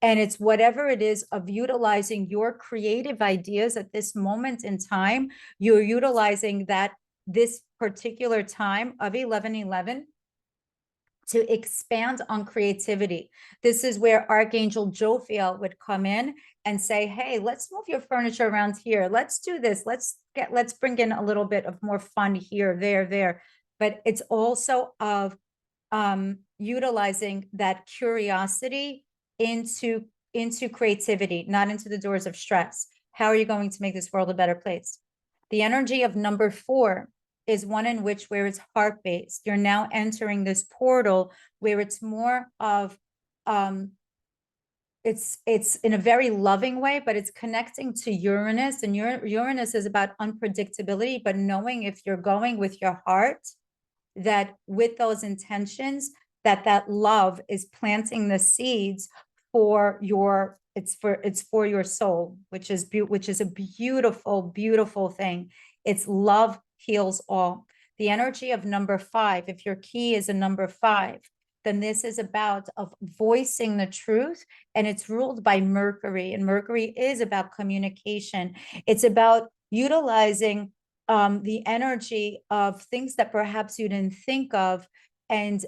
And it's whatever it is of utilizing your creative ideas at this moment in time. You're utilizing that this particular time of 11/11 to expand on creativity. This is where Archangel Jophiel would come in and say, hey, let's move your furniture around here. Let's do this. Let's bring in a little bit of more fun here, there. But it's also of utilizing that curiosity into creativity, not into the doors of stress. How are you going to make this world a better place? The energy of number 4 is one in which where it's heart-based. You're now entering this portal where it's more of, it's in a very loving way, but it's connecting to Uranus, and Uranus is about unpredictability, but knowing if you're going with your heart, that with those intentions, that love is planting the seeds for your, it's for your soul, which is a beautiful, beautiful thing. It's love heals all. The energy of number 5, if your key is a number 5, then this is about of voicing the truth, and it's ruled by Mercury, and Mercury is about communication. It's about utilizing the energy of things that perhaps you didn't think of, and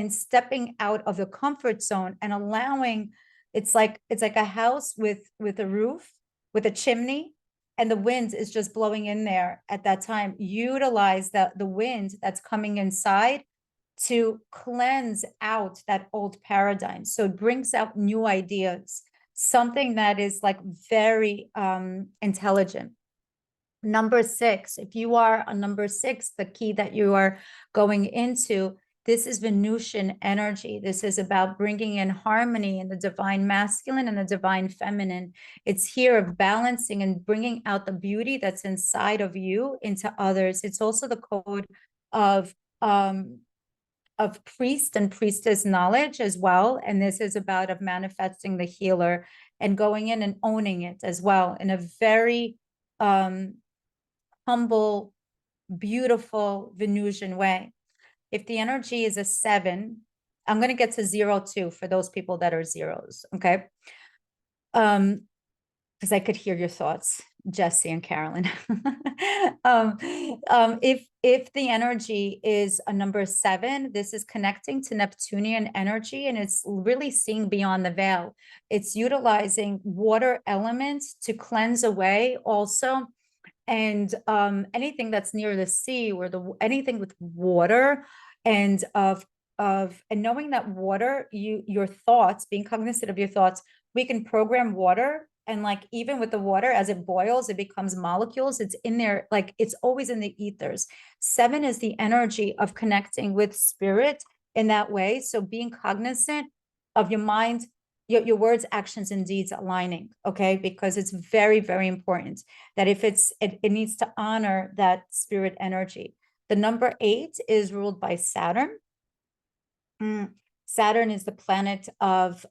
stepping out of the comfort zone and allowing, it's like a house with a roof, with a chimney, and the wind is just blowing in there at that time. Utilize the wind that's coming inside to cleanse out that old paradigm. So it brings out new ideas, something that is like very intelligent. Number 6, if you are a number 6, the key that you are going into, this is Venusian energy. This is about bringing in harmony in the divine masculine and the divine feminine. It's here of balancing and bringing out the beauty that's inside of you into others. It's also the code of priest and priestess knowledge as well. And this is about of manifesting the healer and going in and owning it as well in a very humble, beautiful Venusian way. If the energy is a 7, I'm going to get to 0 too for those people that are zeros. Okay. Because I could hear your thoughts, Jesse and Carolyn. If the energy is a number 7, this is connecting to Neptunian energy, and it's really seeing beyond the veil. It's utilizing water elements to cleanse away also, and anything that's near the sea or anything with water, and knowing that water, your thoughts, being cognizant of your thoughts, we can program water. And like, even with the water, as it boils, it becomes molecules. It's in there, like it's always in the ethers. 7 is the energy of connecting with spirit in that way. So being cognizant of your mind, your words, actions, and deeds aligning. Okay. Because it's very, very important that if it needs to honor that spirit energy. The number 8 is ruled by Saturn. Saturn is the planet of,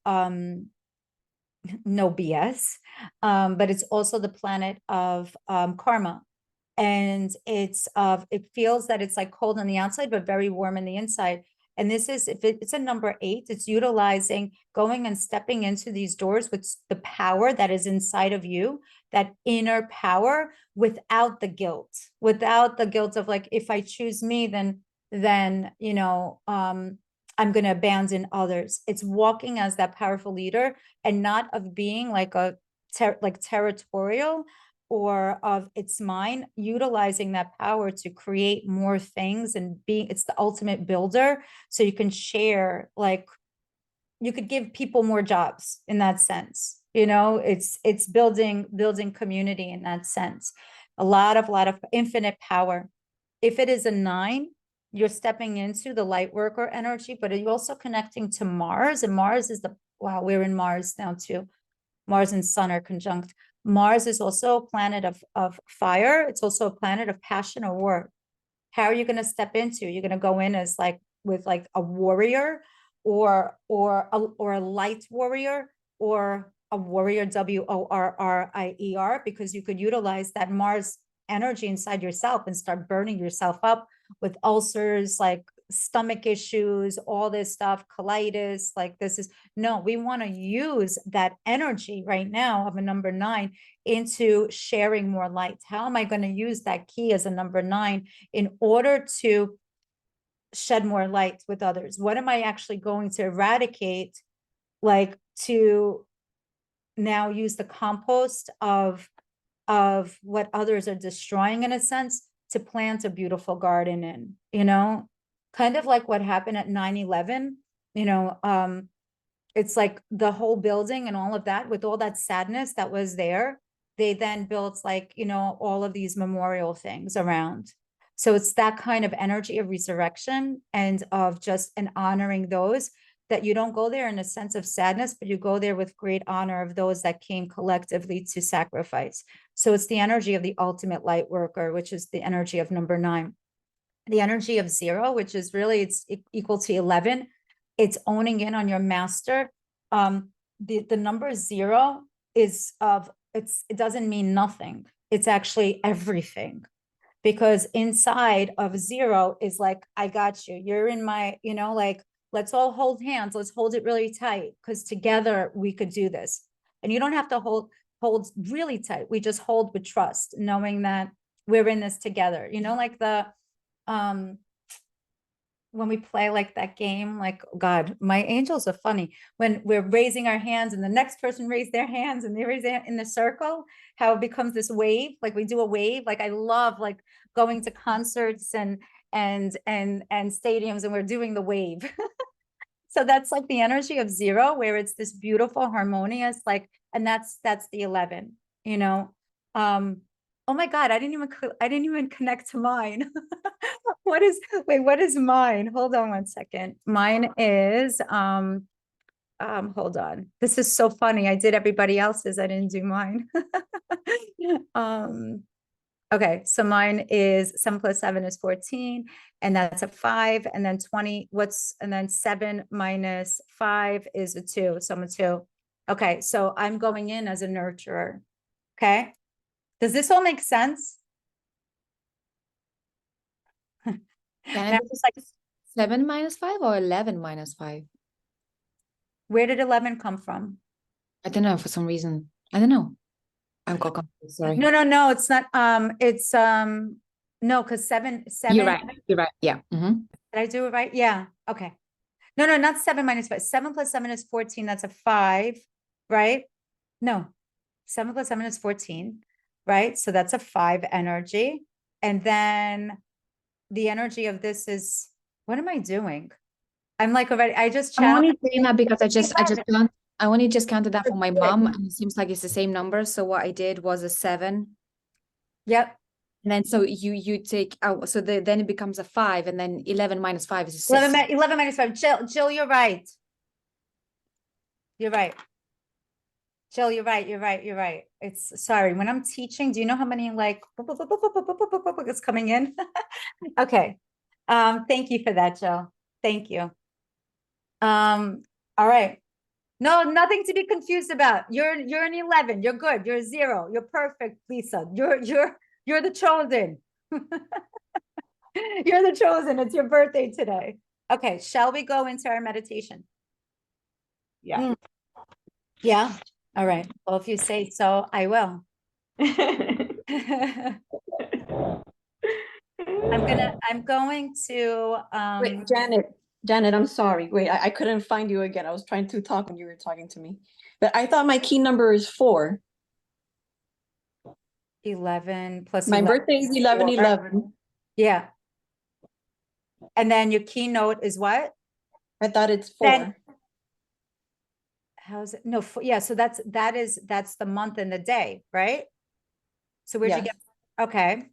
no BS, but it's also the planet of karma, and it feels that it's like cold on the outside but very warm on the inside. And this is, if it's a number 8, it's utilizing, going and stepping into these doors with the power that is inside of you, that inner power, without the guilt of like, if I choose me, then, you know, I'm going to abandon others. It's walking as that powerful leader, and not of being like a territorial, or of it's mine, utilizing that power to create more things, and being, it's the ultimate builder. So you can share, like, you could give people more jobs in that sense. You know, it's building community in that sense. A lot of infinite power. If it is a 9, you're stepping into the light worker energy, but you're also connecting to Mars, and Mars is wow, we're in Mars now too. Mars and Sun are conjunct. Mars is also a planet of fire. It's also a planet of passion or war. How are you going to step into? You're going to go in as like with like a warrior, or a light warrior, or a warrior, WORRIER, because you could utilize that Mars energy inside yourself and start burning yourself up with ulcers, like stomach issues, all this stuff, colitis. Like, this is, no, we want to use that energy right now of a number 9 into sharing more light. How am I going to use that key as a number 9 in order to shed more light with others? What am I actually going to eradicate, like, to now use the compost of what others are destroying, in a sense, to plant a beautiful garden in, you know, kind of like what happened at 9/11, you know, it's like the whole building and all of that, with all that sadness that was there, they then built, like, you know, all of these memorial things around. So it's that kind of energy of resurrection, and of just an honoring those, that you don't go there in a sense of sadness, but you go there with great honor of those that came collectively to sacrifice. So it's the energy of the ultimate light worker, which is the energy of number 9. The energy of 0, which is really, it's equal to 11. It's owning in on your master. The number 0 is it doesn't mean nothing. It's actually everything, because inside of 0 is like, I got you. You're in my, you know, like, let's all hold hands. Let's hold it really tight, because together we could do this. And you don't have to hold really tight. We just hold with trust, knowing that we're in this together. You know, like when we play like that game, like, God, my angels are funny. When we're raising our hands and the next person raised their hands and they raise their in the circle, how it becomes this wave, like we do a wave. Like, I love like going to concerts and stadiums, and we're doing the wave. So that's like the energy of 0, where it's this beautiful, harmonious, like, and that's the 11, you know. Oh my God, I didn't even connect to mine. What is mine? Hold on one second. Mine is, hold on. This is so funny. I did everybody else's. I didn't do mine. Okay, so mine is 7 + 7 is 14, and that's a 5, and then 20, and then 7 - 5 is a 2, so I'm a 2. Okay, so I'm going in as a nurturer. Okay, does this all make sense? Can it be like 7 - 5 or 11 - 5? Where did 11 come from? I don't know, for some reason. I don't know. I'm got confused, sorry. No, it's not. It's no, because 7. You're right. Yeah. Did I do it right? Yeah. Okay. No, not 7 - 5. 7 + 7 is 14. That's a 5, right? No, 7 + 7 is 14, right? So that's a 5 energy. And then the energy of this is, what am I doing? I'm like already, I just I'm only challenged. saying that because I only just counted that for my mom, and it seems like it's the same number. So what I did was a 7. Yep. And then so you take out, so then it becomes a 5, and then 11 - 5 is a 6. 11 - 5. Jill, you're right. You're right. Jill, you're right. It's, sorry, when I'm teaching, do you know how many like it's coming in? Okay. Thank you for that, Jill. Thank you. All right. No, nothing to be confused about. You're an 11. You're good. You're 0. You're perfect, Lisa. You're the chosen. You're the chosen. It's your birthday today. Okay, shall we go into our meditation? Yeah. Yeah. All right. Well, if you say so, I will. I'm going to Wait, Janet, I'm sorry. Wait, I couldn't find you again. I was trying to talk when you were talking to me. But I thought my key number is 4. 11 plus My 11. birthday is 11/11. Yeah. And then your keynote is what? I thought it's 4. Then- How's it? No, yeah. So that's the month and the day, right? So where'd you Yes. get? Okay.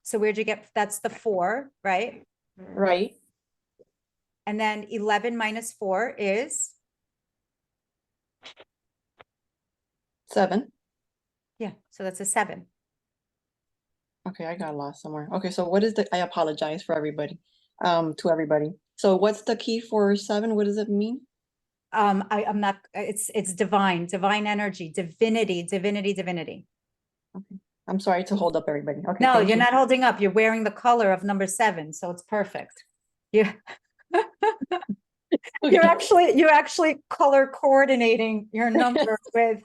So where'd you get? That's the 4, right? Right. And then 11 minus 4 is? 7. Yeah. So that's a 7. Okay, I got lost somewhere. Okay, so what is I apologize for everybody, to everybody. So what's the key for 7? What does it mean? I'm not, it's divine energy, divinity. Okay. I'm sorry to hold up everybody. Okay. No, thank you're you. not holding up. You're wearing the color of number 7. So it's perfect. Yeah. You're actually color coordinating your number with,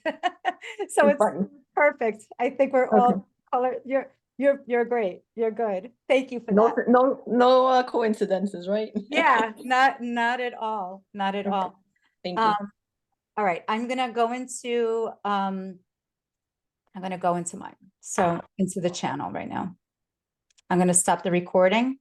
so it's Button. perfect. I think we're all color. You're great. You're good. Thank you for that. No coincidences, right? Yeah, not at all. Not at all. Thank you. All right, I'm gonna go into into the channel right now. I'm gonna stop the recording.